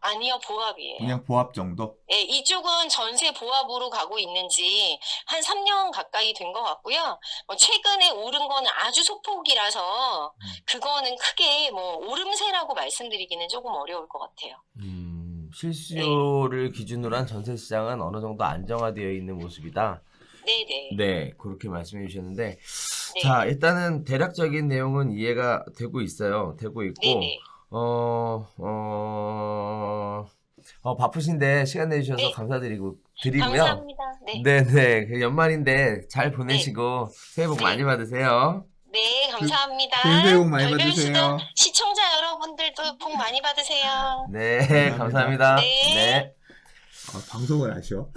아니요, 보합이에요. 그냥 보합 정도? 예, 이쪽은 전세 보합으로 가고 있는지 한 3년 가까이 된 것 같고요. 최근에 오른 거는 아주 소폭이라서 그거는 크게 오름세라고 말씀드리기는 조금 어려울 것 같아요. 실수요를 기준으로 한 전세 시장은 어느 정도 안정화되어 있는 모습이다. 네네. 네, 그렇게 말씀해 주셨는데, 네. 자, 일단은 대략적인 내용은 이해가 되고 있어요. 되고 있고, 네네. 바쁘신데 시간 내주셔서 네. 드리고요. 감사합니다. 네. 네네. 그 연말인데 잘 보내시고 새해 복 네. 많이 받으세요. 네, 감사합니다. 새해 복 많이 별별수도 받으세요. 시청자 여러분들도 복 많이 받으세요. 네, 감사합니다. 네. 방송을 하셔.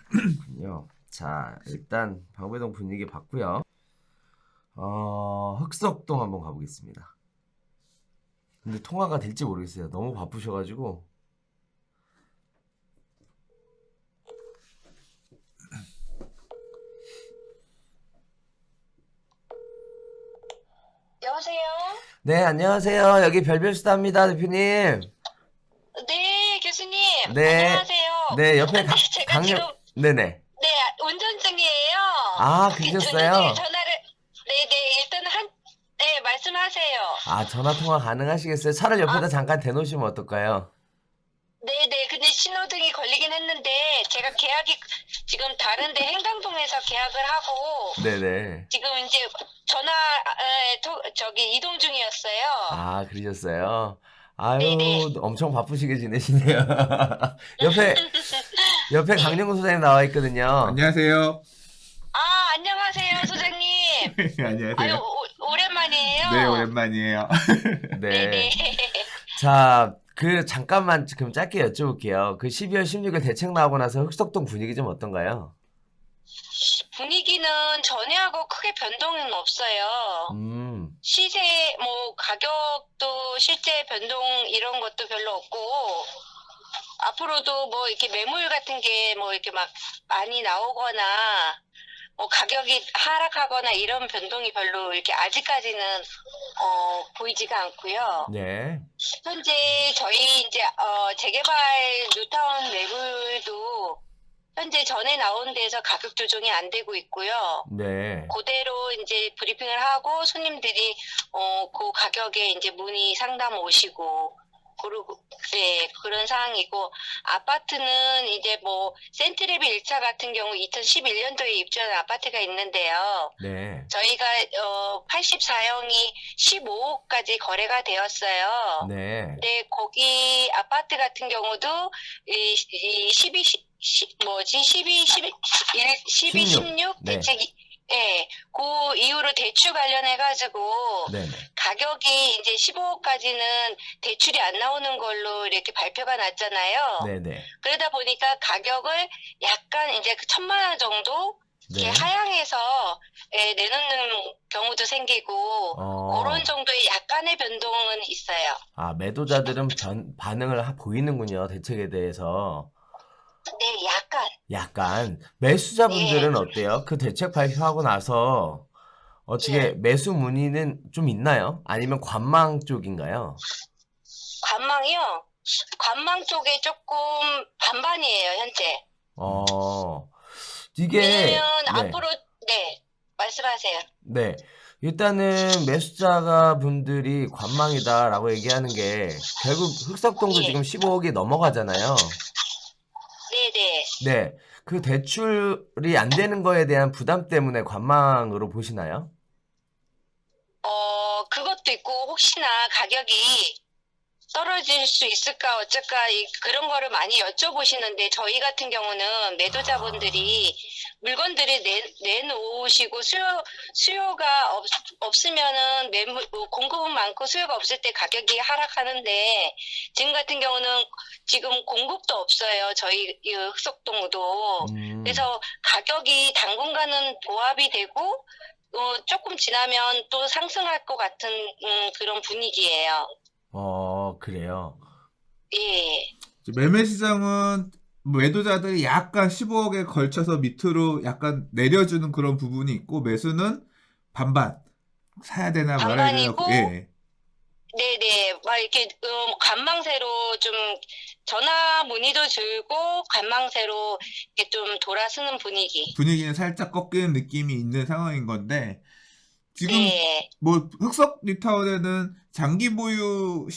그렇군요. 자, 일단 방배동 분위기 봤고요. 흑석동 한번 가보겠습니다. 근데 통화가 될지 모르겠어요. 너무 바쁘셔가지고. 여보세요? 네, 안녕하세요. 여기 별별수다입니다, 대표님. 네, 교수님. 네. 안녕하세요. 네, 옆에 근데 제가 강력. 지금 네네. 네, 운전 중이에요. 아, 운전 그러셨어요? 중에 전화를 네, 일단 네, 말씀하세요. 전화 통화 가능하시겠어요? 차를 옆에다 잠깐 대놓으시면 어떨까요? 네, 근데 신호등이 걸리긴 했는데 제가 계약이 지금 다른데 행당동에서 계약을 하고 네네. 지금 이제 저기 이동 중이었어요. 아, 그러셨어요? 아유, 네네. 엄청 바쁘시게 지내시네요. 옆에 강령구 소장님 나와 있거든요. 안녕하세요. 안녕하세요, 소장님. 아유, 안녕하세요. 오랜만이에요. 네, 오랜만이에요. 네. 네네. 자, 잠깐만, 그럼 짧게 여쭤볼게요. 그 12월 16일 대책 나오고 나서 흑석동 분위기 좀 어떤가요? 분위기는 전에하고 크게 변동은 없어요. 시세, 가격도 실제 변동 이런 것도 별로 없고, 앞으로도 이렇게 매물 같은 게 이렇게 막 많이 나오거나, 가격이 하락하거나 이런 변동이 별로 이렇게 아직까지는, 보이지가 않고요. 네. 현재 저희 이제, 재개발 뉴타운 매물도 현재 전에 나온 데서 가격 조정이 안 되고 있고요. 네. 그대로 이제 브리핑을 하고 손님들이 그 가격에 이제 문의 상담 오시고 그런 상황이고 아파트는 이제 센트레비 1차 같은 경우 2011년도에 입주한 아파트가 있는데요. 네. 저희가 84형이 15억까지 거래가 되었어요. 네. 근데 거기 아파트 같은 경우도 16 네. 대책 그 이후로 대출 관련해가지고 네네. 가격이 이제 15억까지는 대출이 안 나오는 걸로 이렇게 발표가 났잖아요. 네네. 그러다 보니까 가격을 약간 이제 1,000만 원 정도 네. 이렇게 하향해서 내놓는 경우도 생기고 그런 정도의 약간의 변동은 있어요. 매도자들은 반응을 보이는군요, 대책에 대해서. 네, 약간. 매수자분들은 어때요? 그 대책 발표하고 나서 어떻게 매수 문의는 좀 있나요? 아니면 관망 쪽인가요? 관망이요? 관망 쪽에 조금 반반이에요, 현재. 이게 왜냐면 네. 앞으로 말씀하세요. 네. 일단은 매수자가 분들이 관망이다라고 얘기하는 게 결국 흑석동도 지금 15억이 넘어가잖아요. 네네. 네. 그 대출이 안 되는 거에 대한 부담 때문에 관망으로 보시나요? 그것도 있고 혹시나 가격이 떨어질 수 있을까 어쩔까 그런 거를 많이 여쭤보시는데 저희 같은 경우는 매도자분들이 물건들을 내놓으시고 수요가 없으면은 공급은 많고 수요가 없을 때 가격이 하락하는데 지금 같은 경우는 지금 공급도 없어요. 저희 이 흑석동도. 그래서 가격이 당분간은 보합이 되고 조금 지나면 또 상승할 것 같은 그런 분위기예요. 그래요. 예. 매매 시장은 매도자들이 약간 15억에 걸쳐서 밑으로 약간 내려주는 그런 부분이 있고 매수는 반반 사야 되나 말아야 되나. 반반이고 예. 네네 막 이렇게 관망세로 좀 전화 문의도 줄고 관망세로 이렇게 좀 돌아서는 분위기는 살짝 꺾이는 느낌이 있는 상황인 건데 지금 네. 흑석 뉴타운에는 장기 보유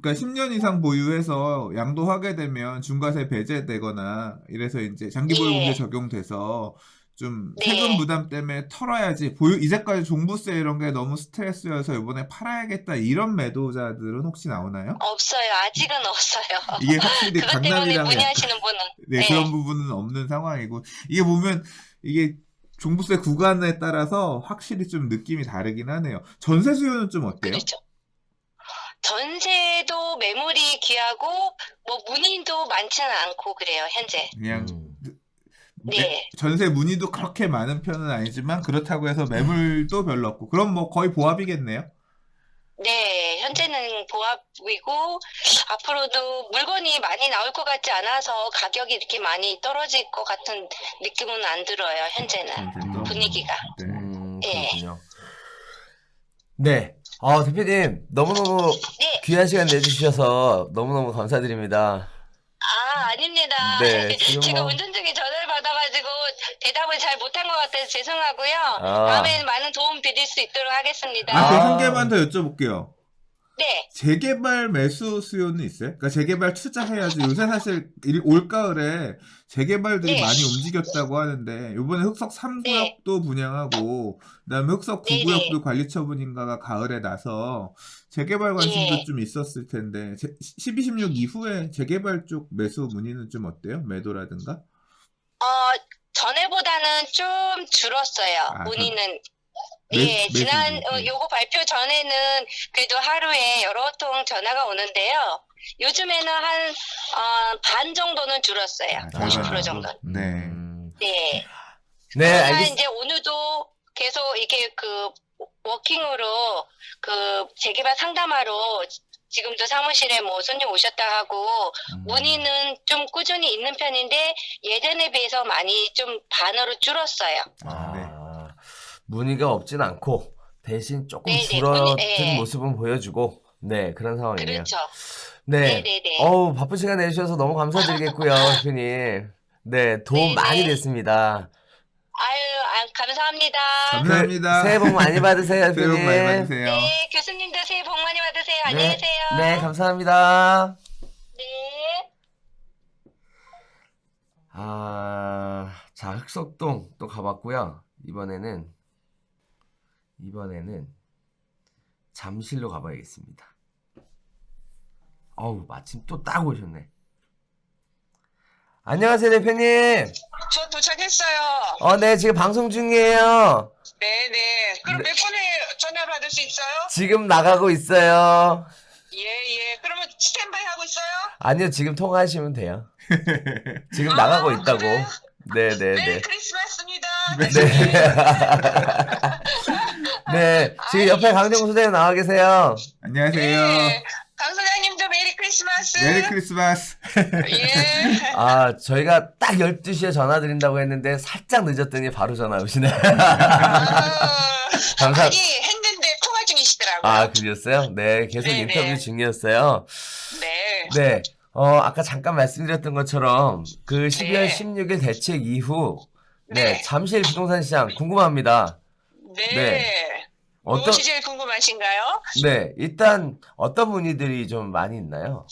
그러니까 10년 이상 보유해서 양도하게 되면 중과세 배제되거나 이래서 이제 장기 보유 문제 적용돼서 좀 네. 세금 부담 때문에 털어야지 이제까지 종부세 이런 게 너무 스트레스여서 이번에 팔아야겠다 이런 매도자들은 혹시 나오나요? 없어요. 아직은 없어요. 이게 확실히 그것 때문에 강남이랑 문의하시는 분은. 네, 네. 그런 부분은 없는 상황이고 이게 보면 이게 종부세 구간에 따라서 확실히 좀 느낌이 다르긴 하네요. 전세 수요는 좀 어때요? 그렇죠. 전세도 매물이 귀하고 뭐 문의도 많지는 않고 그래요. 현재. 그냥 네. 전세 문의도 그렇게 많은 편은 아니지만 그렇다고 해서 매물도 별로 없고 그럼 뭐 거의 보합이겠네요. 네, 현재는 보합이고 앞으로도 물건이 많이 나올 것 같지 않아서 가격이 이렇게 많이 떨어질 것 같은 느낌은 안 들어요. 현재는 분위기가. 네. 그렇군요. 네. 대표님 너무너무 네. 귀한 시간 내주셔서 너무너무 감사드립니다. 아닙니다. 네, 지금 제가 뭐- 운전 중에 전화를 받아가지고 대답을 잘 못한 것 같아서 죄송하고요. 아. 다음에는 많은 도움 드릴 수 있도록 하겠습니다. 그 한 개만 더 여쭤볼게요. 네. 재개발 매수 수요는 있어요? 그러니까 재개발 투자해야지. 요새 사실 올가을에 재개발들이 네. 많이 움직였다고 하는데 요번에 흑석 3구역도 분양하고 그다음에 흑석 네, 9구역도 관리처분인가가 가을에 나서 재개발 관심도 네. 좀 있었을 텐데 12, 16 이후에 재개발 쪽 매수 문의는 좀 어때요? 매도라든가? 전에보다는 좀 줄었어요. 아, 문의는. 매- 예, 지난 매수, 요거 발표 전에는 그래도 하루에 여러 통 전화가 오는데요. 요즘에는 한 반 정도는 줄었어요. 아, 50% 정도. 네. 네. 네, 그러나 알겠습니다. 이제 오늘도 계속 이렇게 그 워킹으로 그 재개발 상담하러 지금도 사무실에 뭐 손님 오셨다 하고 문의는 좀 꾸준히 있는 편인데 예전에 비해서 많이 좀 반으로 줄었어요. 네. 문의가 없진 않고 대신 조금 네네, 줄어든 네. 모습은 보여주고 그런 상황이네요. 그렇죠. 네. 네네네. 바쁜 시간 내주셔서 너무 감사드리겠고요, 대표님. 네, 도움 네네. 많이 됐습니다. 감사합니다. 감사합니다. 새해 복 많이 받으세요, 새해 대표님. 복 많이 받으세요. 네, 교수님도 새해 복 많이 받으세요. 안녕히 계세요. 네, 감사합니다. 네. 자, 흑석동 또 가봤고요. 이번에는 잠실로 가봐야겠습니다. 마침 또 딱 오셨네. 안녕하세요, 대표님. 저 도착했어요. 네, 지금 방송 중이에요. 네네. 그럼 네. 몇 분에 전화 받을 수 있어요? 지금 나가고 있어요. 예. 그러면 스탠바이 하고 있어요? 아니요, 지금 통화하시면 돼요. 지금 나가고 있다고. 그래요? 네네네. 메리 크리스마스입니다. 네, 지금 옆에 강정구 소장님 나와 계세요. 안녕하세요. 네. 강 소장님도 메리 크리스마스. 메리 크리스마스. 예. 저희가 딱 12시에 전화 드린다고 했는데 살짝 늦었더니 바로 전화 오시네. 감사- 아니 했는데 통화 중이시더라고요. 그러셨어요? 네, 계속 네네. 인터뷰 중이었어요. 네. 네, 아까 잠깐 말씀드렸던 것처럼 그 12월 네. 16일 대책 이후 네. 잠실 부동산 시장 궁금합니다. 네. 네. 무엇이 제일 궁금하신가요? 네, 일단 어떤 문의들이 좀 많이 있나요?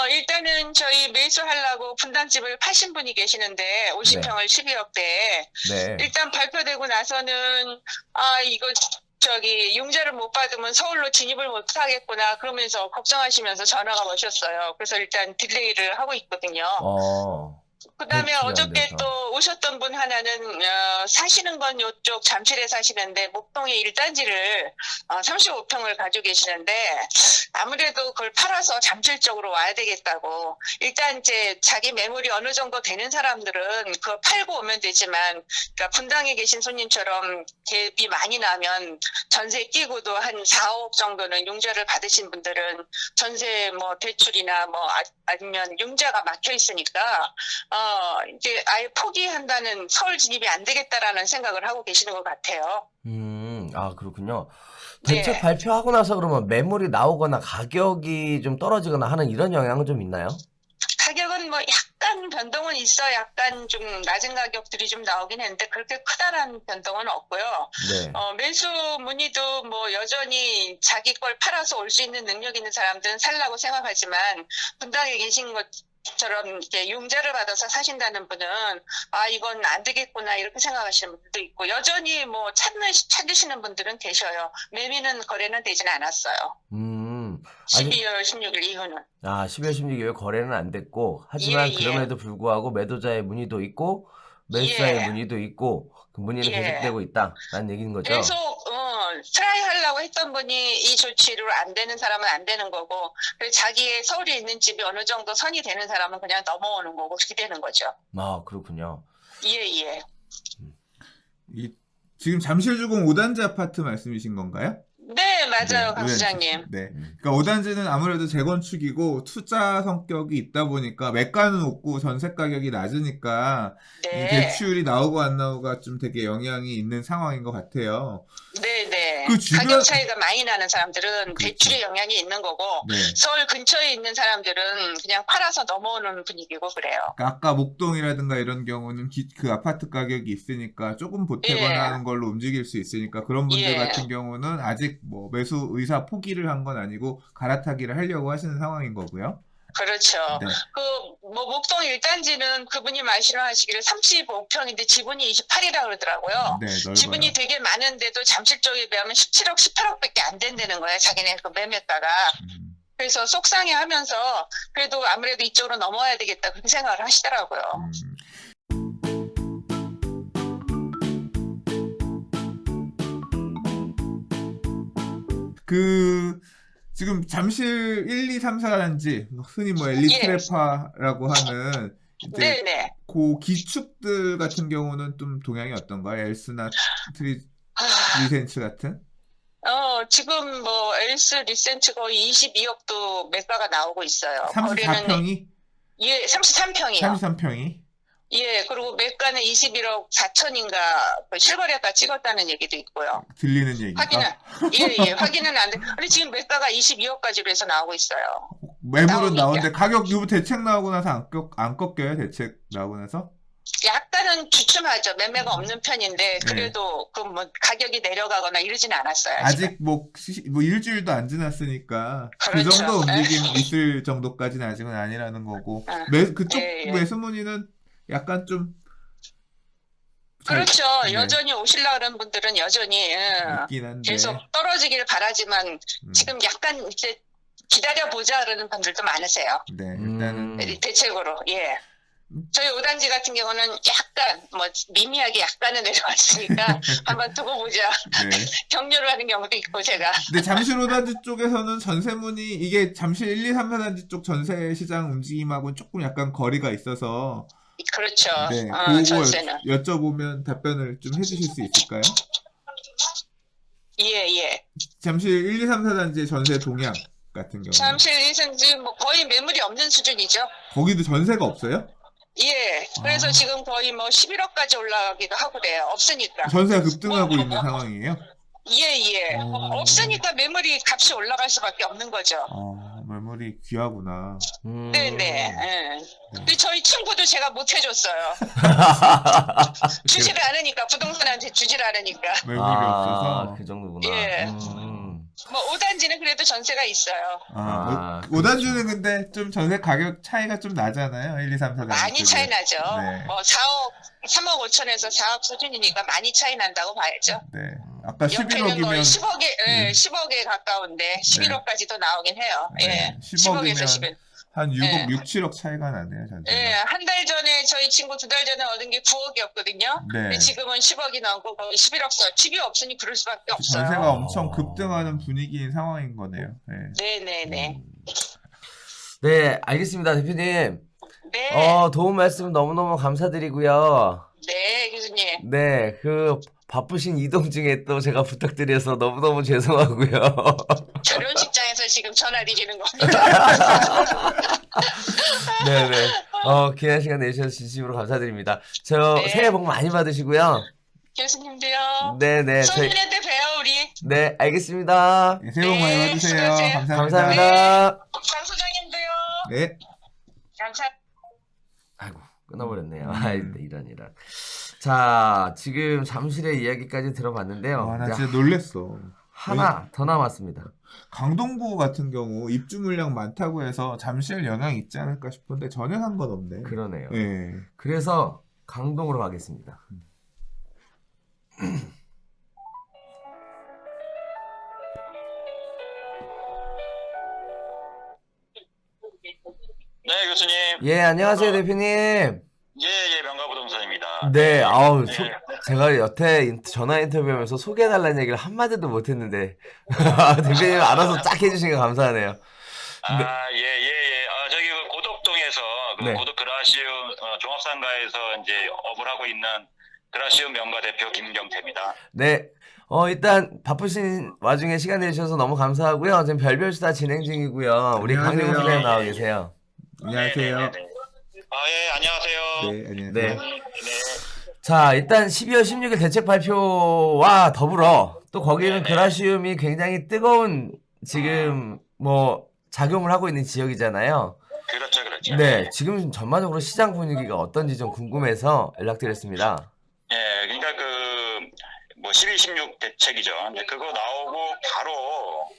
일단은 저희 매수하려고 분당집을 파신 분이 계시는데 50평을 12억대. 네. 일단 발표되고 나서는 이거 융자를 못 받으면 서울로 진입을 못 하겠구나 그러면서 걱정하시면서 전화가 오셨어요. 그래서 일단 딜레이를 하고 있거든요. 그다음에 그렇지, 안 어저께 돼서. 또 오셨던 분 하나는 사시는 건 이쪽 잠실에 사시는데 목동에 1단지를 35평을 가지고 계시는데 아무래도 그걸 팔아서 잠실 쪽으로 와야 되겠다고. 일단 이제 자기 매물이 어느 정도 되는 사람들은 그걸 팔고 오면 되지만 그러니까 분당에 계신 손님처럼 갭이 많이 나면 전세 끼고도 한 4억 정도는 융자를 받으신 분들은 전세 뭐 대출이나 뭐 아니면 융자가 막혀 있으니까 이제 아예 포기한다는 서울 진입이 안 되겠다라는 생각을 하고 계시는 것 같아요. 그렇군요. 네. 대책 발표하고 나서 그러면 매물이 나오거나 가격이 좀 떨어지거나 하는 이런 영향은 좀 있나요? 가격은 뭐 약간 변동은 있어. 약간 좀 낮은 가격들이 좀 나오긴 했는데 그렇게 크다란 변동은 없고요. 네. 매수 문의도 뭐 여전히 자기 걸 팔아서 올 수 있는 능력 있는 사람들은 살라고 생각하지만 분당에 계신 저런 이렇게 융자를 받아서 사신다는 분은 아 이건 안 되겠구나 이렇게 생각하시는 분들도 있고 여전히 뭐 찾으시는 분들은 계셔요. 매매는 거래는 되진 않았어요. 아직 12월 16일 이후는. 12월 16일 거래는 안 됐고 하지만 예. 그럼에도 불구하고 매도자의 문의도 있고 매수자의 예. 문의도 있고 그 문의는 예. 계속되고 있다라는 얘기인 거죠. 계속 트라이 하려고 했던 분이 이 조치로 안 되는 사람은 안 되는 거고 그리고 자기의 서울에 있는 집이 어느 정도 선이 되는 사람은 그냥 넘어오는 거고 그렇게 되는 거죠. 그렇군요. 예. 지금 잠실주공 5단지 아파트 말씀이신 건가요? 네, 맞아요, 네, 강 수장님. 네. 그러니까 5단지는 아무래도 재건축이고 투자 성격이 있다 보니까 매가는 높고 전세 가격이 낮으니까 이 네. 대출이 나오고 안 나오고가 좀 되게 영향이 있는 상황인 것 같아요. 네. 그 주변- 가격 차이가 많이 나는 사람들은 그렇죠. 대출의 영향이 있는 거고 네. 서울 근처에 있는 사람들은 그냥 팔아서 넘어오는 분위기고 그래요. 그러니까 아까 목동이라든가 이런 경우는 그 아파트 가격이 있으니까 조금 보태거나 예. 하는 걸로 움직일 수 있으니까 그런 분들 예. 같은 경우는 아직 뭐 매수 의사 포기를 한 건 아니고 갈아타기를 하려고 하시는 상황인 거고요. 그렇죠. 네. 뭐 목동 1단지는 그분이 말씀하시기를 35평인데 지분이 28이라 그러더라고요. 네, 넓어요. 지분이 되게 많은데도 잠실 쪽에 비하면 17억, 18억밖에 안 된다는 거예요. 자기네 그 매매가가. 음. 그래서 속상해하면서 그래도 아무래도 이쪽으로 넘어야 되겠다 그렇게 생각을 하시더라고요. 음. 지금 잠실 1, 2, 3, 4단지 흔히 뭐 엘리트레파라고 하는 이제 네네. 그 기축들 같은 경우는 좀 동향이 어떤가요? 엘스나 아, 리센츠 같은? 지금 뭐 엘스 리센트 거의 22억도 매가가 나오고 있어요. 거래는 34평이? 예, 33평이요. 33평이? 예, 그리고 매가는 21억 4천인가 그 실거래가 찍었다는 얘기도 있고요. 들리는 얘기가? 확인은 안 돼. 근데 지금 매가가 22억까지로 해서 나오고 있어요. 매물은 나오니까. 나오는데 가격 요 대책 나오고 나서 안 꺾여요? 대책 나오고 나서? 약간은 주춤하죠. 매매가 없는 편인데 그래도 그 뭐 가격이 내려가거나 이러진 않았어요. 아직 뭐 일주일도 안 지났으니까 그 그렇죠. 정도 움직임 있을 정도까지는 아직은 아니라는 거고 그쪽 예. 매수 문의는 약간 좀 그렇죠. 네. 여전히 오실라 그런 분들은 여전히 있긴 한데 계속 떨어지길 바라지만 지금 약간 이제 기다려보자 그러는 분들도 많으세요. 네 일단은 대책으로. 예. 저희 5단지 같은 경우는 약간 뭐 미미하게 약간은 내려왔으니까 한번 두고 보자. 네. 격려를 하는 경우도 있고 제가. 근데 잠실 5단지 쪽에서는 전세문이 이게 잠실 1, 2, 3, 4단지 쪽 전세 시장 움직임하고는 조금 약간 거리가 있어서 그렇죠. 네, 그거 전세는. 여쭤보면 답변을 좀 해주실 수 있을까요? 예. 잠실 1, 2, 3, 4단지의 전세 동향 같은 경우 잠실 1선지 뭐 거의 매물이 없는 수준이죠. 거기도 전세가 없어요? 예. 그래서 지금 거의 뭐 11억까지 올라가기도 하고 그래요. 없으니까. 전세가 급등하고 있는 상황이에요? 예. 없으니까 매물이 값이 올라갈 수밖에 없는 거죠. 매물이 귀하구나. 네네. 예. 근데 저희 친구도 제가 못 해줬어요. 주지를 않으니까 부동산한테 주지를 않으니까. 매물이 없어서. 그 정도구나. 예. 뭐 5단지는 그래도 전세가 있어요. 5단지는 근데 좀 전세 가격 차이가 좀 나잖아요. 1, 2, 3, 4단지. 많이 차이 나죠. 네. 뭐 4억, 3억 5천에서 4억 수준이니까 많이 차이 난다고 봐야죠. 네. 아까 옆에는 뭐 11억이면 10억에, 10억에 가까운데 11억까지도 나오긴 해요. 네. 예. 10억에서 10억이면 11억. 한 6억, 예. 6, 7억 차이가 나네요. 전세. 예, 한 달 전에 저희 친구 2달 전에 얻은 게 9억이었거든요. 네. 근데 지금은 10억이 넘고 거의 11억 써. 집이 없으니 그럴 수밖에 없어요. 전세가 엄청 급등하는 분위기인 상황인 거네요. 네. 네네네. 네, 알겠습니다, 대표님. 네. 도움 말씀 너무너무 감사드리고요. 네, 교수님. 네, 바쁘신 이동 중에 또 제가 부탁드려서 너무너무 죄송하고요. 결혼식장에서 지금 전화 드리는 겁니다. 네네. 귀한 시간 내주셔서 진심으로 감사드립니다. 네. 새해 복 많이 받으시고요. 교수님도요. 네네. 손님한테 봬요, 우리. 네, 알겠습니다. 네, 새해 복 많이 네, 받으세요. 수고하세요. 감사합니다. 감사합니다. 장 소장님도요. 네. 아이고, 끊어버렸네요. 이런. 자, 지금 잠실의 이야기까지 들어봤는데요. 나 이제 진짜 놀랬어. 하나 더 남았습니다. 강동구 같은 경우 입주 물량 많다고 해서 잠실 영향이 있지 않을까 싶은데 전혀 상관없네. 그러네요. 예. 그래서 강동으로 가겠습니다. 네, 교수님. 예, 안녕하세요, 대표님. 예, 명가부동산입니다. 네, 아우, 네. 제가 여태 전화 인터뷰하면서 소개해달라는 얘기를 한마디도 못했는데, 대표님 알아서 쫙 해주시니까 감사하네요. 저기 그 고덕동에서 그 네. 고덕 그라시움 종합상가에서 이제 업을 하고 있는 그라시움 명가 대표 김경태입니다. 네, 일단 바쁘신 와중에 시간 내주셔서 너무 감사하고요. 지금 별별 수다 진행 중이고요. 우리 안녕하세요. 강용 선생님 나와 계세요. 안녕하세요. 네네네. 안녕하세요. 네, 안녕하세요. 네. 자, 일단 12월 16일 대책 발표와 더불어 또 거기는 그라시움이 굉장히 뜨거운 지금 뭐 작용을 하고 있는 지역이잖아요. 그렇죠. 네, 지금 전반적으로 시장 분위기가 어떤지 좀 궁금해서 연락드렸습니다. 예, 그러니까 뭐 12, 16 대책이죠. 이제 그거 나오고 바로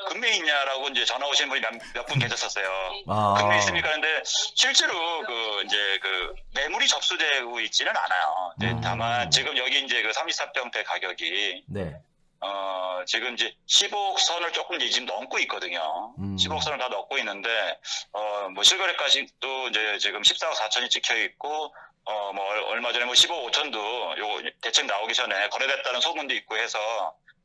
금매 있냐라고 이제 전화 오신 분이 몇 분 계셨었어요. 금매 있습니까? 근데 실제로 매물이 접수되고 있지는 않아요. 이제 다만 지금 여기 이제 그 34평대 가격이 네. 지금 이제 15억 선을 조금 이제 지금 넘고 있거든요. 15억 선을 다 넘고 있는데, 뭐 실거래가도 이제 지금 14억 4천이 찍혀 있고, 뭐 얼마 전에 뭐 15억 5천도 요거 대책 나오기 전에 거래됐다는 소문도 있고 해서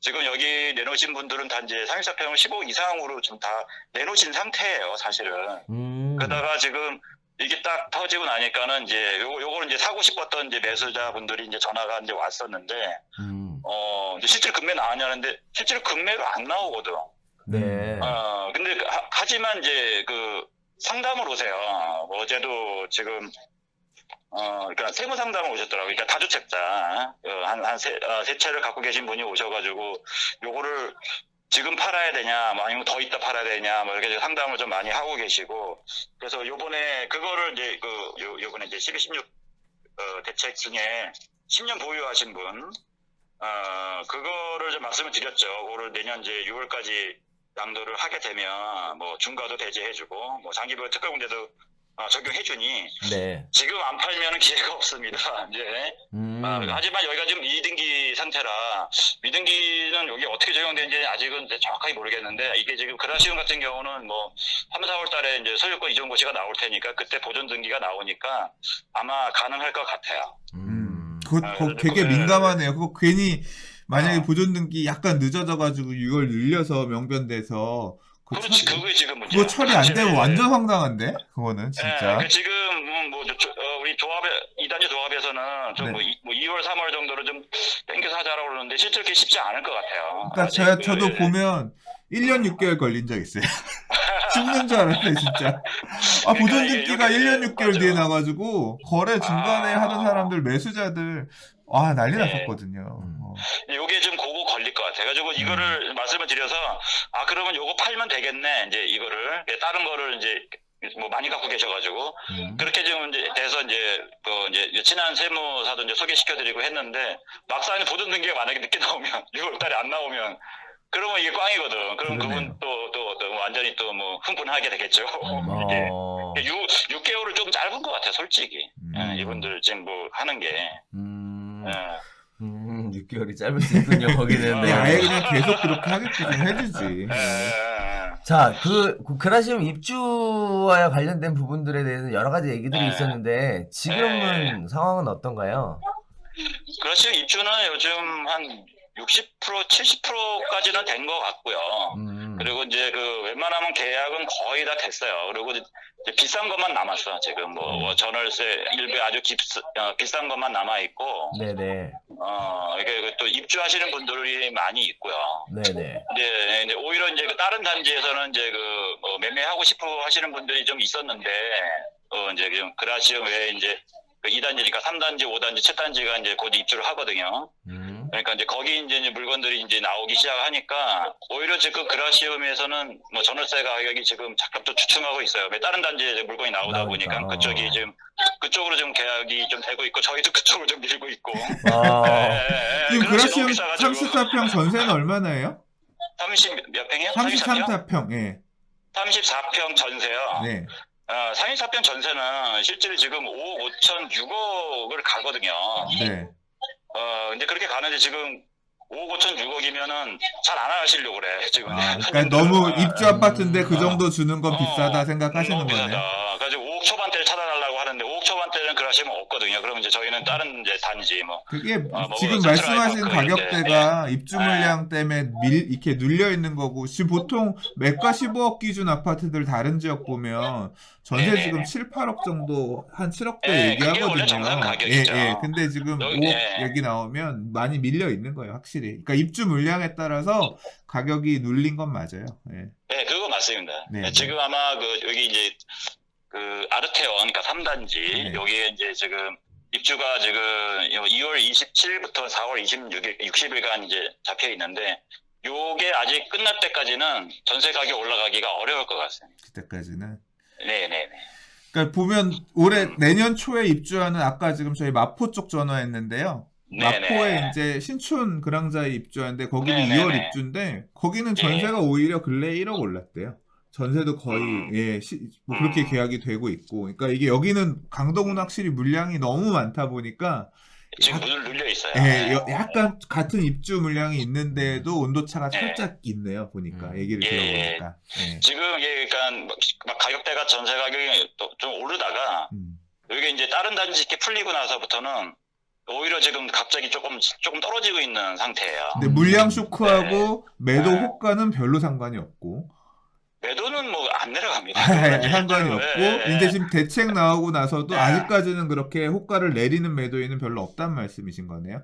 지금 여기 내놓으신 분들은 다 이제 34평을 15억 이상으로 좀 다 내놓으신 상태예요, 사실은. 그러다가 지금 이게 딱 터지고 나니까는 이제 요거를 이제 사고 싶었던 이제 매수자분들이 이제 전화가 이제 왔었는데, 이제 실제로 금매 나왔냐는데 실제로 금매로 안 나오거든. 네. 근데 하지만 이제 상담을 오세요. 어제도 지금 그러니까 세무 상담을 오셨더라고요. 그러니까 다주택자 세 채를 갖고 계신 분이 오셔가지고 요거를 지금 팔아야 되냐, 뭐 아니면 더 있다 팔아야 되냐, 뭐 이렇게 상담을 좀 많이 하고 계시고, 그래서 요번에 그거를 이제 요번에 이제 12, 16 대책 중에 10년 보유하신 분, 그거를 좀 말씀을 드렸죠. 그거를 내년 이제 6월까지 양도를 하게 되면 뭐 중과도 배제해주고, 뭐 장기보유 특허공제도 적용해주니, 네. 지금 안 팔면은 기회가 없습니다. 이제. 하지만 여기가 지금 미등기 상태라, 미등기는 여기 어떻게 적용되는지 아직은 이제 정확하게 모르겠는데, 이게 지금 그라시움 같은 경우는 뭐 3, 4월 달에 이제 소유권 이전 고시가 나올 테니까, 그때 보존 등기가 나오니까 아마 가능할 것 같아요. 그거 되게 민감하네요. 그거 괜히 만약에 보존 등기 약간 늦어져가지고 6월 늘려서 명변돼서 그게 지금 문제. 그거 처리 안 되면 완전 황당한데? 그거는 진짜. 지금 우리 이단지 조합에서는 좀 네. 뭐 2월, 3월 정도로 좀 땡겨서 하자라고 그러는데 실제로 그게 쉽지 않을 것 같아요. 그러니까 저도 보면 1년 6개월 걸린 적 있어요. 죽는 줄 알았어요, 진짜. 보존 등기가 1년 6개월 뒤에 나가지고 거래 중간에 하던 사람들, 매수자들 난리 났었거든요. 요게 좀 그거 걸릴 것 같아요. 그래가지고 이거를 말씀을 드려서 그러면 요거 팔면 되겠네. 이제 이거를 다른 거를 이제 뭐 많이 갖고 계셔가지고 그렇게 좀 이제 돼서 이제 이제 친한 세무사도 이제 소개시켜드리고 했는데 막상 보존 등기가 만약에 늦게 나오면 6월달에 안 나오면 그러면 이게 꽝이거든. 그럼 그분 또 완전히 또 뭐 흥분하게 되겠죠. 이게 6개월은 좀 짧은 것 같아요, 솔직히. 이분들 지금 뭐 하는 게. 6개월이 짧을 수 있군요, 거기는. 네. 아예 그냥 계속 그렇게 하게끔 좀 해주지. 자, 그라시움 입주와 관련된 부분들에 대해서 여러 가지 얘기들이 있었는데, 지금은 상황은 어떤가요? 그라시움 입주는 요즘 한 60%, 70%까지는 된 것 같고요. 그리고 이제 웬만하면 계약은 거의 다 됐어요. 그리고 이제 비싼 것만 남았어. 지금 뭐 전월세 일부 아주 비싼 것만 남아 있고. 네네. 이게 또 입주하시는 분들이 많이 있고요. 네네. 이제 오히려 이제 다른 단지에서는 이제 뭐 매매하고 싶어 하시는 분들이 좀 있었는데, 이제 좀 그라시움 외에 이제 2단지니까 3단지, 5단지, 7단지가 이제 곧 입주를 하거든요. 그러니까 이제 거기 이제 물건들이 이제 나오기 시작하니까 오히려 지금 그라시움에서는 뭐 전월세 가격이 지금 잠깐도 주춤하고 있어요. 왜 다른 단지에 이제 물건이 나오다 나오니까. 보니까 그쪽이 지금 그쪽으로 좀 계약이 좀 되고 있고 저희도 그쪽으로 좀 밀고 있고. 지금 그라시움 그렇지, 너무 비싸가지고. 34평 전세는 얼마나요? 30 몇 평이요? 34평? 33평. 예. 34평 전세요. 네. 34평 전세는 실제로 지금 5억 5천 6억을 가거든요. 네. 근데 그렇게 가는데 지금 5억 5천 6억이면은 잘 안 하시려고 그래, 지금. 그러니까 너무 입주 아파트인데 그 정도 주는 건 비싸다 생각하시는 너무 거네요. 비싸다. 그래서 5억 초반대를 찾아달라고 하는데 5억 초반대는 그러시면 없거든요. 그럼 이제 저희는 다른 이제 단지 뭐. 그게 뭐 지금 센트럴 말씀하신 아이파크 가격대가 입주 물량 때문에 이렇게 눌려 있는 거고, 지금 보통 매가 15억 기준 아파트들 다른 지역 보면 전세 네네네. 지금 7, 8억 정도, 한 7억대 예, 그게 원래 얘기하거든요. 정상 가격이죠. 근데 지금 여기, 5억 예. 얘기 나오면 많이 밀려 있는 거예요, 확실히. 그러니까 입주 물량에 따라서 가격이 눌린 건 맞아요. 예. 네, 그거 맞습니다. 네. 지금 아마 여기 이제 아르테온, 그러니까 3단지, 네. 여기에 이제 지금 입주가 지금 2월 27일부터 4월 60일간 이제 잡혀 있는데, 요게 아직 끝날 때까지는 전세 가격 올라가기가 어려울 것 같습니다. 그때까지는. 네네네. 그러니까 보면 올해 내년 초에 입주하는, 아까 지금 저희 마포 쪽 전화했는데요. 네네. 마포에 이제 신촌 그랑자에 입주하는데 거기는 네네네. 2월 입주인데 거기는 전세가 오히려 근래 1억 올랐대요. 전세도 거의 뭐 그렇게 계약이 되고 있고. 그러니까 이게 여기는 강동은 확실히 물량이 너무 많다 보니까 지금 문을 눌려 있어요. 약간 같은 입주 물량이 있는데도 온도차가 네. 살짝 있네요. 보니까 얘기를 예. 들어보니까. 예. 지금 이게 그러니까 막 가격대가 전세 가격이 또 좀 오르다가 여기 이제 다른 단지 이렇게 풀리고 나서부터는 오히려 지금 갑자기 조금 떨어지고 있는 상태예요. 근데 물량 쇼크하고 매도 네. 호가는 별로 상관이 없고. 매도는 뭐 안 내려갑니다. 상관이 없고 이제 지금 대책 나오고 나서도 네. 아직까지는 그렇게 호가를 내리는 매도인은 별로 없단 말씀이신 거네요.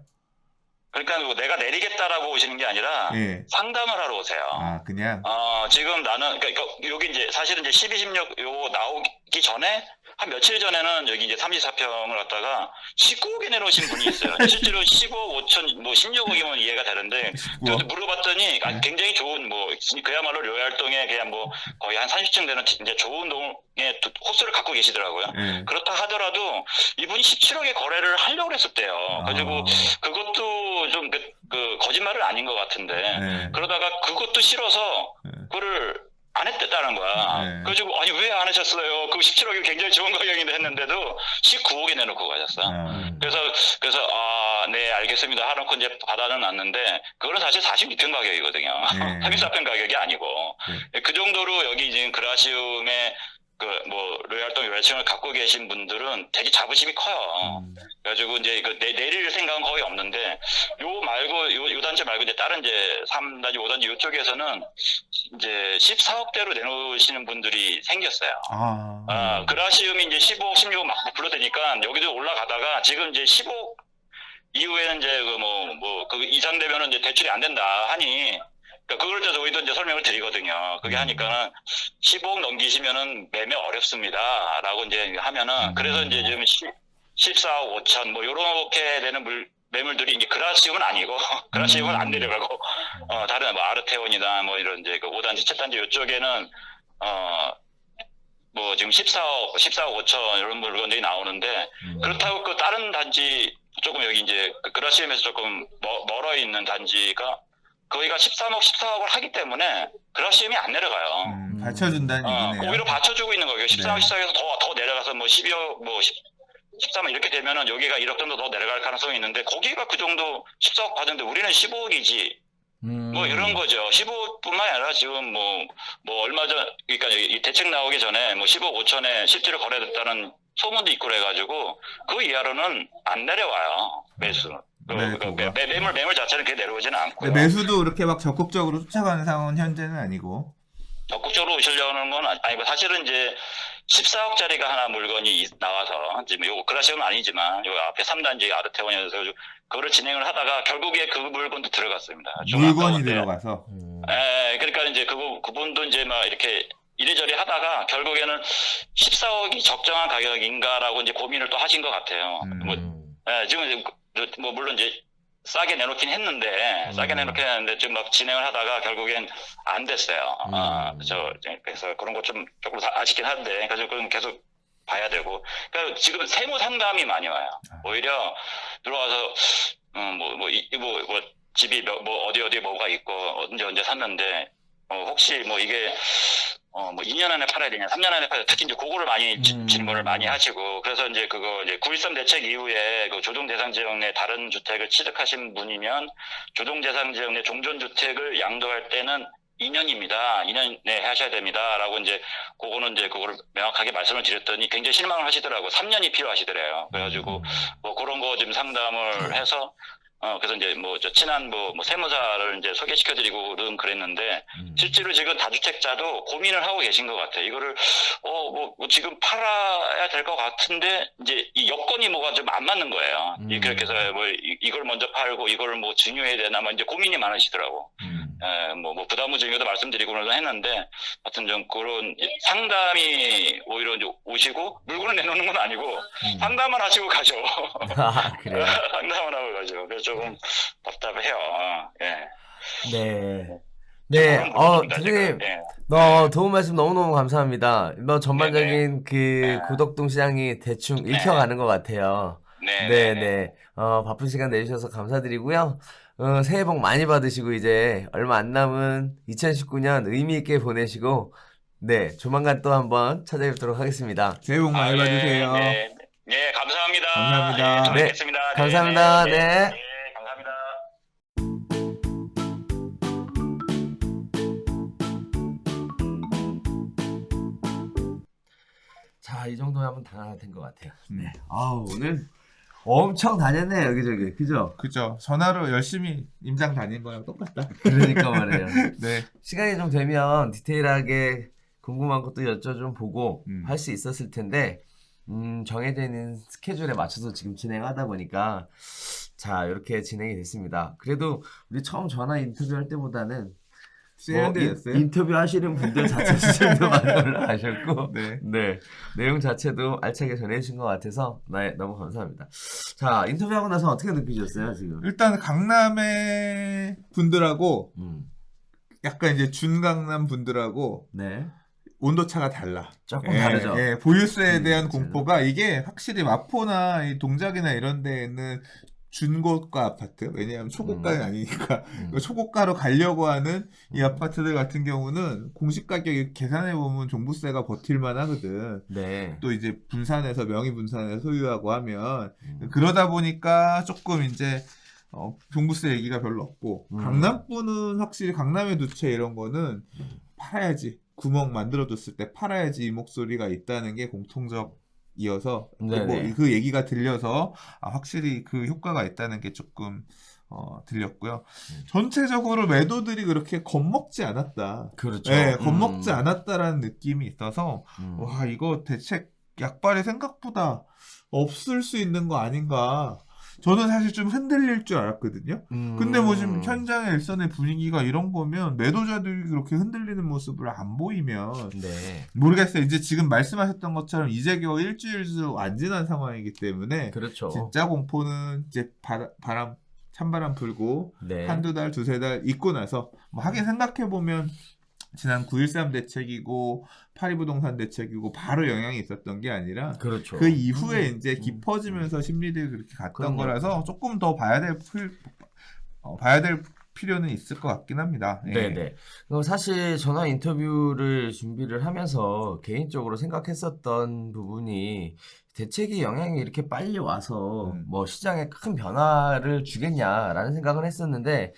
그러니까 뭐 내가 내리겠다라고 오시는 게 아니라 예. 상담을 하러 오세요. 그냥. 지금 나는 그러니까 여기 이제 사실은 이제 12, 16 요거 나오기 전에 한 며칠 전에는 여기 이제 34평을 갖다가 19억에 내놓으신 분이 있어요. 실제로 15억 5천 뭐 16억이면 이해가 되는데 또 물어봤더니 굉장히 좋은 뭐 그야말로 료얄동에 그냥 뭐 거의 한 30층 되는 이제 좋은 동에 호수를 갖고 계시더라고요. 그렇다 하더라도 이분이 17억에 거래를 하려고 했었대요. 그리고 그것도 좀 그 거짓말은 아닌 것 같은데 그러다가 그것도 싫어서 그거를 안 했다는 거야. 그래가지고 아니 왜 안 하셨어요? 그 17억이 굉장히 좋은 가격인데 했는데도 19억에 내놓고 가셨어. 그래서 네 알겠습니다 하놓고 이제 받아는 놨는데 그거는 사실 42평 가격이거든요. 34평 가격이 아니고 그 정도로 여기 지금 그라시움에 뭐 로얄동 열층을 갖고 계신 분들은 되게 자부심이 커요. 그래가지고 이제 내릴 생각은 거의 없는데 요 말고 요 단지 말고 이제 다른 이제 3단지 5단지 요쪽에서는 이제 14억대로 내놓으시는 분들이 생겼어요. 그라시움이 이제 15억 16억 막 불러대니까 여기도 올라가다가 지금 이제 15억 이후에는 이제 그 이상 되면은 이제 대출이 안 된다 하니 그러니까 그걸 저희도 이제 설명을 드리거든요. 그게 하니까는 15억 넘기시면은 매매 어렵습니다라고 이제 하면은 그래서 이제 지금 14억 5천 뭐 요렇게 되는 매물들이 이제 그라시움은 아니고 그라시움은 안 내려가고 다른 뭐 아르테온이나 뭐 이런 이제 그 5단지 7단지 요쪽에는 뭐 지금 14억 5천 이런 물건들이 나오는데 그렇다고 그 다른 단지 조금 여기 이제 그라시움에서 조금 멀어 있는 단지가 거기가 13억, 14억을 하기 때문에 그라시움이 안 내려가요. 받쳐준다는 얘기네요. 오히려 받쳐주고 있는 거예요. 14억, 14억에서 더 내려가서 뭐 12억, 뭐 13억 이렇게 되면은 여기가 1억 정도 더 내려갈 가능성이 있는데 거기가 그 정도 14억 받는데 우리는 15억이지. 뭐 이런 거죠. 15억뿐만 아니라 지금 뭐 얼마 전, 그러니까 이 대책 나오기 전에 뭐 15억 5천에 실제로 거래됐다는 소문도 있고 그래가지고 그 이하로는 안 내려와요. 매수. 매물 자체는 그게 내려오지는 않고요. 매수도 이렇게 막 적극적으로 쫓아가는 상황은 현재는 아니고. 적극적으로 오시려는 건 아니고 사실은 이제 14억짜리가 하나 물건이 나와서 지금 요 그라시움은 아니지만 요 앞에 3단지 아르테온에서 그거를 진행을 하다가 결국에 그 물건도 들어갔습니다. 물건이 들어가서. 그러니까 이제 그분도 이제 막 이렇게 이래저래 하다가 결국에는 14억이 적정한 가격인가라고 이제 고민을 또 하신 것 같아요. 지금 뭐 물론 이제 싸게 내놓긴 했는데 지금 막 진행을 하다가 결국엔 안 됐어요. 그래서 그런 거 좀 조금 아쉽긴 한데 그래서 그건 계속 봐야 되고. 그러니까 지금 세무 상담이 많이 와요. 오히려 들어와서 집이 어디 뭐가 있고 언제 샀는데 혹시 이게 2년 안에 팔아야 되냐, 3년 안에 팔아야 되냐, 특히 이제 그거를 많이 질문을 많이 하시고, 그래서 이제 그거 이제 9.13 대책 이후에 그 조정대상 지역 내 다른 주택을 취득하신 분이면 조정대상 지역 내 종전주택을 양도할 때는 2년입니다. 2년 내에 하셔야 됩니다. 라고 이제 그거는 이제 그거를 명확하게 말씀을 드렸더니 굉장히 실망을 하시더라고. 3년이 필요하시더래요. 그래가지고 그런 거 좀 상담을 해서 그래서 이제 저 친한 세무사를 이제 소개시켜드리고는 그랬는데 실제로 지금 다주택자도 고민을 하고 계신 것 같아요. 이거를 지금 팔아야 될 것 같은데 이제 이 여건이 뭐가 좀 안 맞는 거예요. 그렇게 해서 이걸 먼저 팔고 이걸 증여해야 되나 이제 고민이 많으시더라고. 부담무 증여도 말씀드리고는 했는데 하여튼 좀 그런 상담이 오히려 이제 오시고 물건을 내놓는 건 아니고 상담만 하시고 가죠. 그래요? 상담을 하고 가죠. 그래서 조금 답답해요. 네, 그런 부분입니다, 대표님, 지금. 도움 말씀 너무너무 감사합니다. 전반적인 구덕동 시장이 대충 읽혀가는 것 같아요. 네. 바쁜 시간 내주셔서 감사드리고요. 새해 복 많이 받으시고, 이제 얼마 안 남은 2019년 의미있게 보내시고, 네, 조만간 또 한번 찾아뵙도록 하겠습니다. 새해 복 많이 받으세요. 네, 감사합니다. 감사합니다. 또 뵙겠습니다. 감사합니다. 네. 감사합니다. 자, 이 정도 하면 다 된 것 같아요. 네. 오늘 엄청 다녔네, 여기저기. 그죠? 그죠. 전화로 열심히 임장 다닌 거랑 똑같다. 그러니까 말이에요. 네. 시간이 좀 되면 디테일하게 궁금한 것도 여쭤보고 할 수 있었을 텐데, 정해져 있는 스케줄에 맞춰서 지금 진행하다 보니까, 자, 이렇게 진행이 됐습니다. 그래도 우리 처음 전화 인터뷰할 때보다는 세련되었어요. 인터뷰 하시는 분들 자체 수준도 많이 올라가셨고, 네. 내용 자체도 알차게 전해주신 것 같아서, 너무 감사합니다. 자, 인터뷰하고 나서 어떻게 느끼셨어요, 지금? 일단 강남의 분들하고 약간 이제 준강남 분들하고 네. 온도차가 달라. 조금 다르죠. 보유세에 대한 공포가 이게 확실히 마포나 이 동작이나 이런 데에는 준고가 아파트, 왜냐하면 초고가는 아니니까 초고가로 가려고 하는 이 아파트들 같은 경우는 공시 가격이 계산해 보면 종부세가 버틸만 하거든. 네. 또 이제 분산해서 명의 분산해서 소유하고 하면 그러다 보니까 조금 이제 종부세 얘기가 별로 없고 강남분은 확실히 강남의 두 채 이런 거는 팔아야지, 구멍 만들어뒀을 때 팔아야지 이 목소리가 있다는 게 공통적이어서 그 얘기가 들려서 확실히 그 효과가 있다는 게 조금 들렸고요. 전체적으로 매도들이 그렇게 겁먹지 않았다. 그렇죠. 네, 겁먹지 않았다라는 느낌이 있어서 와, 이거 대책 약발이 생각보다 없을 수 있는 거 아닌가. 저는 사실 좀 흔들릴 줄 알았거든요. 근데 지금 현장의 일선의 분위기가 이런 거면 매도자들이 그렇게 흔들리는 모습을 안 보이면 모르겠어요. 이제 지금 말씀하셨던 것처럼 이제 겨우 일주일도 안 지난 상황이기 때문에 그렇죠. 진짜 공포는 이제 찬바람 불고 한두 달, 두세 달 있고 나서 하긴 생각해보면 지난 9.13 대책이고 8.2부동산 대책이고 바로 영향이 있었던 게 아니라 그렇죠. 그 이후에 이제 깊어지면서 심리들이 그렇게 갔던 거라서 조금 더 봐야 될 필요는 있을 것 같긴 합니다. 네네. 사실 전화 인터뷰를 준비를 하면서 개인적으로 생각했었던 부분이 대책이 영향이 이렇게 빨리 와서 시장에 큰 변화를 주겠냐라는 생각을 했었는데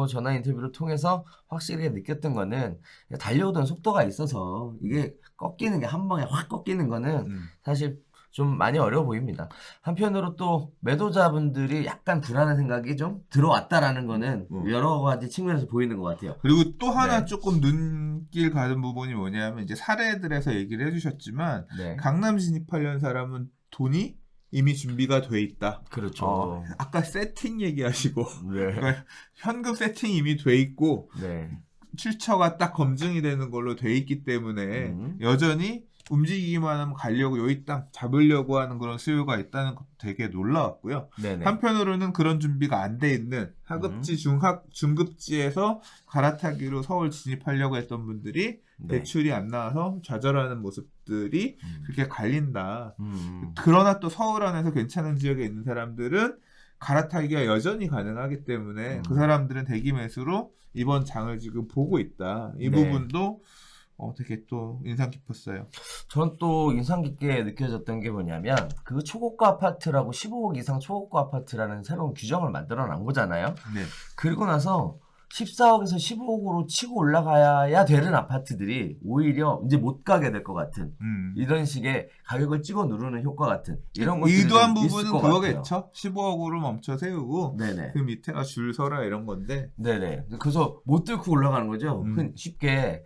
전화 인터뷰를 통해서 확실히 느꼈던 거는 달려오던 속도가 있어서 이게 꺾이는 게 한 방에 확 꺾이는 거는 사실 좀 많이 어려워 보입니다. 한편으로 또 매도자분들이 약간 불안한 생각이 좀 들어왔다라는 거는 여러 가지 측면에서 보이는 것 같아요. 그리고 또 하나 조금 눈길 가는 부분이 뭐냐면 이제 사례들에서 얘기를 해주셨지만 강남 진입하려는 사람은 돈이 이미 준비가 돼 있다. 그렇죠. 아까 세팅 얘기하시고 그러니까 현금 세팅 이미 돼 있고 출처가 딱 검증이 되는 걸로 돼 있기 때문에 여전히 움직이기만 하면 가려고 여기 땅 잡으려고 하는 그런 수요가 있다는 것도 되게 놀라웠고요. 네네. 한편으로는 그런 준비가 안 돼 있는 하급지, 중급지에서 갈아타기로 서울 진입하려고 했던 분들이 네. 대출이 안 나와서 좌절하는 모습들이 그렇게 갈린다. 음. 그러나 또 서울 안에서 괜찮은 지역에 있는 사람들은 갈아타기가 여전히 가능하기 때문에 그 사람들은 대기 매수로 이번 장을 지금 보고 있다. 이 네. 부분도 되게 또 인상 깊었어요. 전 또 인상 깊게 느껴졌던 게 뭐냐면 그 초고가 아파트라고 15억 이상 초고가 아파트라는 새로운 규정을 만들어 놓은 거잖아요. 네. 그리고 나서 14억에서 15억으로 치고 올라가야 되는 아파트들이 오히려 이제 못 가게 될 것 같은 이런 식의 가격을 찍어 누르는 효과 같은 이런 것들이 의도한 좀 있을 부분은 것 그거겠죠. 같아요. 15억으로 멈춰 세우고 네네. 그 밑에가 줄 서라 이런 건데 네네. 그래서 못 뚫고 올라가는 거죠. 쉽게.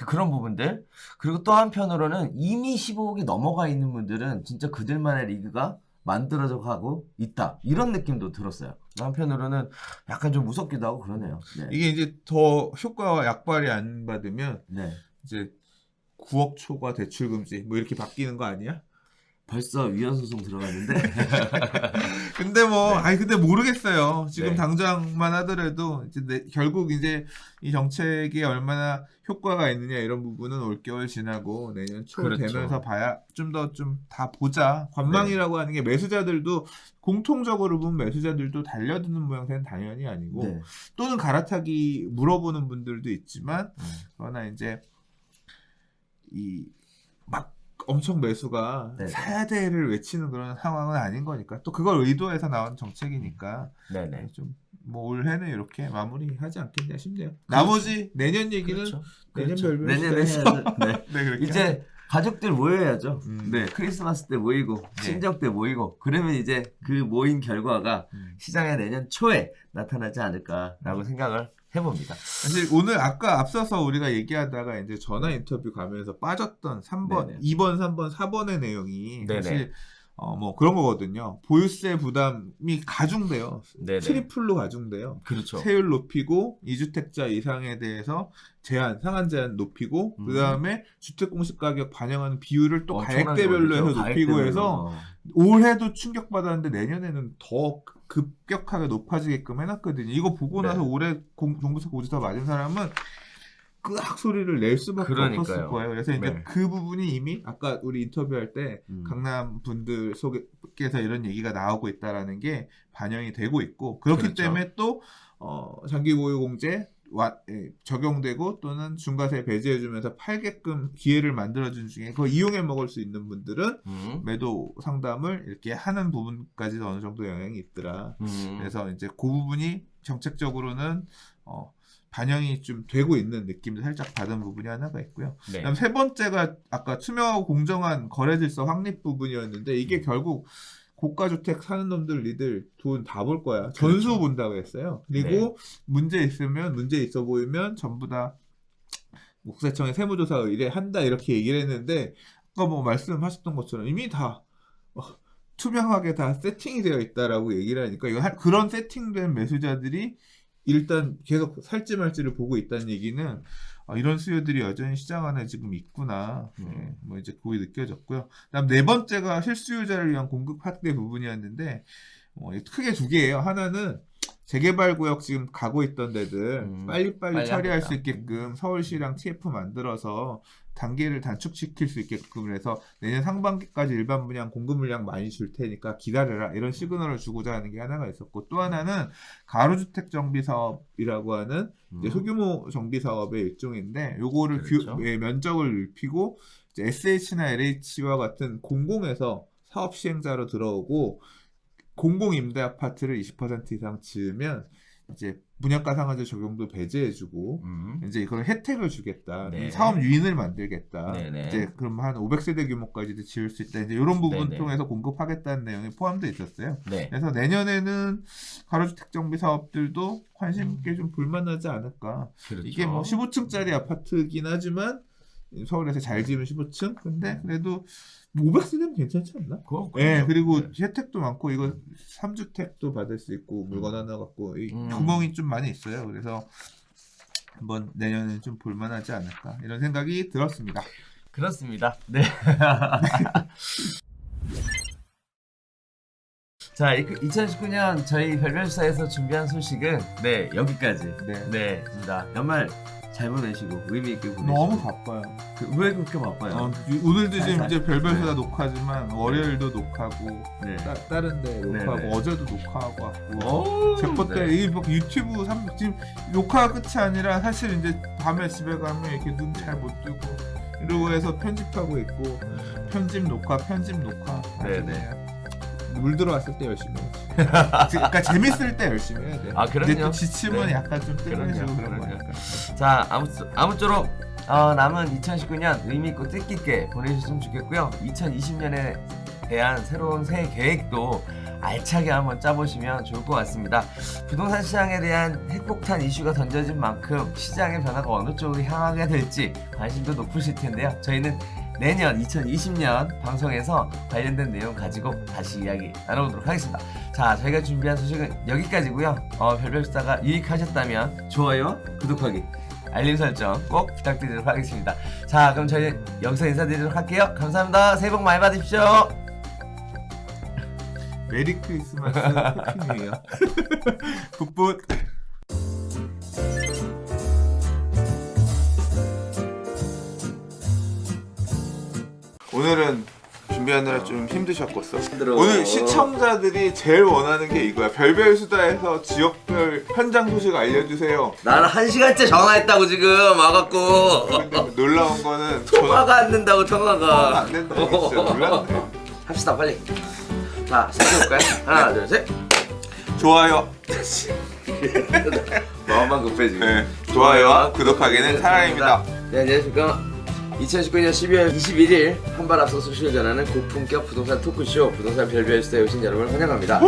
그런 부분들. 그리고 또 한편으로는 이미 15억이 넘어가 있는 분들은 진짜 그들만의 리그가 만들어져 가고 있다. 이런 느낌도 들었어요. 한편으로는 약간 좀 무섭기도 하고 그러네요. 네. 이게 이제 더 효과와 약발이 안 받으면 네. 이제 9억 초과 대출 금지 뭐 이렇게 바뀌는 거 아니야? 벌써 위헌 소송 들어갔는데. 근데 뭐 근데 모르겠어요. 지금 네. 당장만 하더라도 이제 결국 이제 이 정책이 얼마나 효과가 있느냐 이런 부분은 올겨울 지나고 내년 초 그렇죠. 되면서 봐야 좀 다 보자. 관망이라고 하는 게 매수자들도 공통적으로 보면 매수자들도 달려드는 모양새는 당연히 아니고 네. 또는 갈아타기 물어보는 분들도 있지만 그러나 이제 막 엄청 매수가 네네. 사야 돼를 외치는 그런 상황은 아닌 거니까 또 그걸 의도해서 나온 정책이니까 네네. 좀 뭐 올해는 이렇게 마무리하지 않겠냐 싶네요. 나머지 내년 얘기는 그렇죠. 내년 그렇죠. 별별 내년에 시간에서 해야죠. 네. 네, 그렇게 이제 가족들 모여야죠. 음. 네, 크리스마스 때 모이고 네. 친정 때 모이고 그러면 이제 그 모인 결과가 시장에 내년 초에 나타나지 않을까라고 생각을 해봅니다. 사실 오늘 아까 앞서서 우리가 얘기하다가 이제 전화 인터뷰 가면서 빠졌던 3번, 네네. 2번, 3번, 4번의 내용이 네네. 사실 뭐 그런 거거든요. 보유세 부담이 가중돼요. 네네. 트리플로 가중돼요. 그렇죠. 세율 높이고 2주택자 이상에 대해서 상한 제한 높이고 그 다음에 주택 공시 가격 반영하는 비율을 또 엄청나게 가액대별로 해서 올리죠. 높이고 가액대별로. 해서 올해도 충격받았는데 내년에는 더 급격하게 높아지게끔 해놨거든요. 이거 보고 네. 나서 올해 종부세 고지서 맞은 사람은 끄악 소리를 낼 수밖에 그러니까요. 없었을 거예요. 그래서 이제 네. 그 부분이 이미 아까 우리 인터뷰할 때 강남 분들 속에서 이런 얘기가 나오고 있다라는 게 반영이 되고 있고 그렇기 그렇죠. 때문에 또 장기 보유 공제 적용되고 또는 중과세 배제해주면서 팔게끔 기회를 만들어준 중에 그걸 이용해 먹을 수 있는 분들은 매도 상담을 이렇게 하는 부분까지도 어느 정도 영향이 있더라. 그래서 이제 그 부분이 정책적으로는 반영이 좀 되고 있는 느낌도 살짝 받은 부분이 하나가 있고요. 네. 그다음 세 번째가 아까 투명하고 공정한 거래질서 확립 부분이었는데 이게 결국 고가주택 사는 놈들 니들 돈 다 볼 거야. 전수 그렇죠. 본다고 했어요. 그리고 네. 문제 있으면 문제 있어 보이면 전부 다 국세청에 세무조사 의뢰한다 이렇게 얘기를 했는데 아까 뭐 말씀하셨던 것처럼 이미 다 투명하게 다 세팅이 되어 있다라고 얘기를 하니까 이거 그런 세팅된 매수자들이 일단 계속 살지 말지를 보고 있다는 얘기는 이런 수요들이 여전히 시장 안에 지금 있구나. 네, 뭐 이제 그게 느껴졌고요. 그다음 네 번째가 실수요자를 위한 공급 확대 부분이었는데 크게 두 개예요. 하나는 재개발 구역 지금 가고 있던 데들 빨리 처리할 수 있게끔 서울시랑 TF 만들어서 단계를 단축시킬 수 있게끔 해서 내년 상반기까지 일반 분양 공급 물량 많이 줄 테니까 기다려라 이런 시그널을 주고자 하는 게 하나가 있었고 또 하나는 가로주택 정비 사업이라고 하는 이제 소규모 정비 사업의 일종인데 요거를 그렇죠. 면적을 넓히고 이제 SH나 LH와 같은 공공에서 사업 시행자로 들어오고 공공 임대 아파트를 20% 이상 지으면 이제 분양가 상한제 적용도 배제해주고 이제 이걸 혜택을 주겠다. 네. 사업 유인을 만들겠다. 네네. 이제 그럼 한 500세대 규모까지도 지을 수 있다. 이제 이런 부분 네네. 통해서 공급하겠다는 내용이 포함되어 있었어요. 네. 그래서 내년에는 가로주택 정비 사업들도 관심 있게 좀 볼만하지 않을까. 그렇죠. 이게 뭐 15층짜리 아파트긴 하지만 서울에서 잘 지으면 15층. 근데 그래도 500세대면 괜찮지 않나? 네, 그리고 혜택도 많고 이거 3주택도 받을 수 있고 물건 하나 갖고 이 구멍이 좀 많이 있어요. 그래서 한번 내년에 좀 볼만하지 않을까 이런 생각이 들었습니다. 그렇습니다. 네. 자, 2019년 저희 별별수사에서 준비한 소식은 네 여기까지. 네. 입니다. 연말 잘 보내시고 의미 있게 보내시고. 너무 바빠요. 왜 그렇게 바빠요? 오늘도 지금 살살. 이제 별별수다 네. 녹화지만 월요일도 녹화하고 네. 다른 데 녹화하고 네. 어제도 녹화하고 왔고 오, 제 것때 네. 이 유튜브 지금 녹화가 끝이 아니라 사실 이제 밤에 집에 가면 이렇게 눈 잘 못 뜨고 이러고 해서 편집하고 있고 편집 녹화 네네. 그냥 물 들어왔을 때 열심히 해야지. 그러니까 재밌을 때 열심히 해야 돼. 아, 그럼요. 근데 또 지치면 네. 약간 좀 뜸해지고 그런 그럼요. 거니까. 자, 아무쪼록 남은 2019년 의미 있고 뜻깊게 보내주셨으면 좋겠고요. 2020년에 대한 새로운 새해 계획도 알차게 한번 짜보시면 좋을 것 같습니다. 부동산 시장에 대한 핵폭탄 이슈가 던져진 만큼 시장의 변화가 어느 쪽으로 향하게 될지 관심도 높으실 텐데요. 저희는 내년 2020년 방송에서 관련된 내용 가지고 다시 이야기 나눠보도록 하겠습니다. 자, 저희가 준비한 소식은 여기까지고요. 별별수사가 유익하셨다면 좋아요, 구독하기, 알림 설정 꼭 부탁드리도록 하겠습니다. 자, 그럼 저희 여기서 인사드리도록 할게요. 감사합니다. 새해 복 많이 받으십시오. 메리 크리스마스 해피 뉴 이어. 굿굿. 오늘은 준비하느라 좀 힘드셨겠어? 오늘 시청자들이 제일 원하는 게 이거야. 별별수다에서 지역별 현장 소식 알려주세요. 나는 1시간째 전화했다고 지금 와갖고 근데 놀라운 거는 통화가 안 된다고 통화가 안 된다고 진짜 놀랐네. 합시다 빨리. 자, 시작해볼까요? 하나 둘셋. 좋아요. 마음만 급해 지금. 네, 좋아요와 구독하기는 사랑입니다. 네, 안녕하십니까. 2019년 12월 21일 한발 앞서 소식을 전하는 고품격 부동산 토크쇼 부동산 별별수다에 오신 여러분을 환영합니다.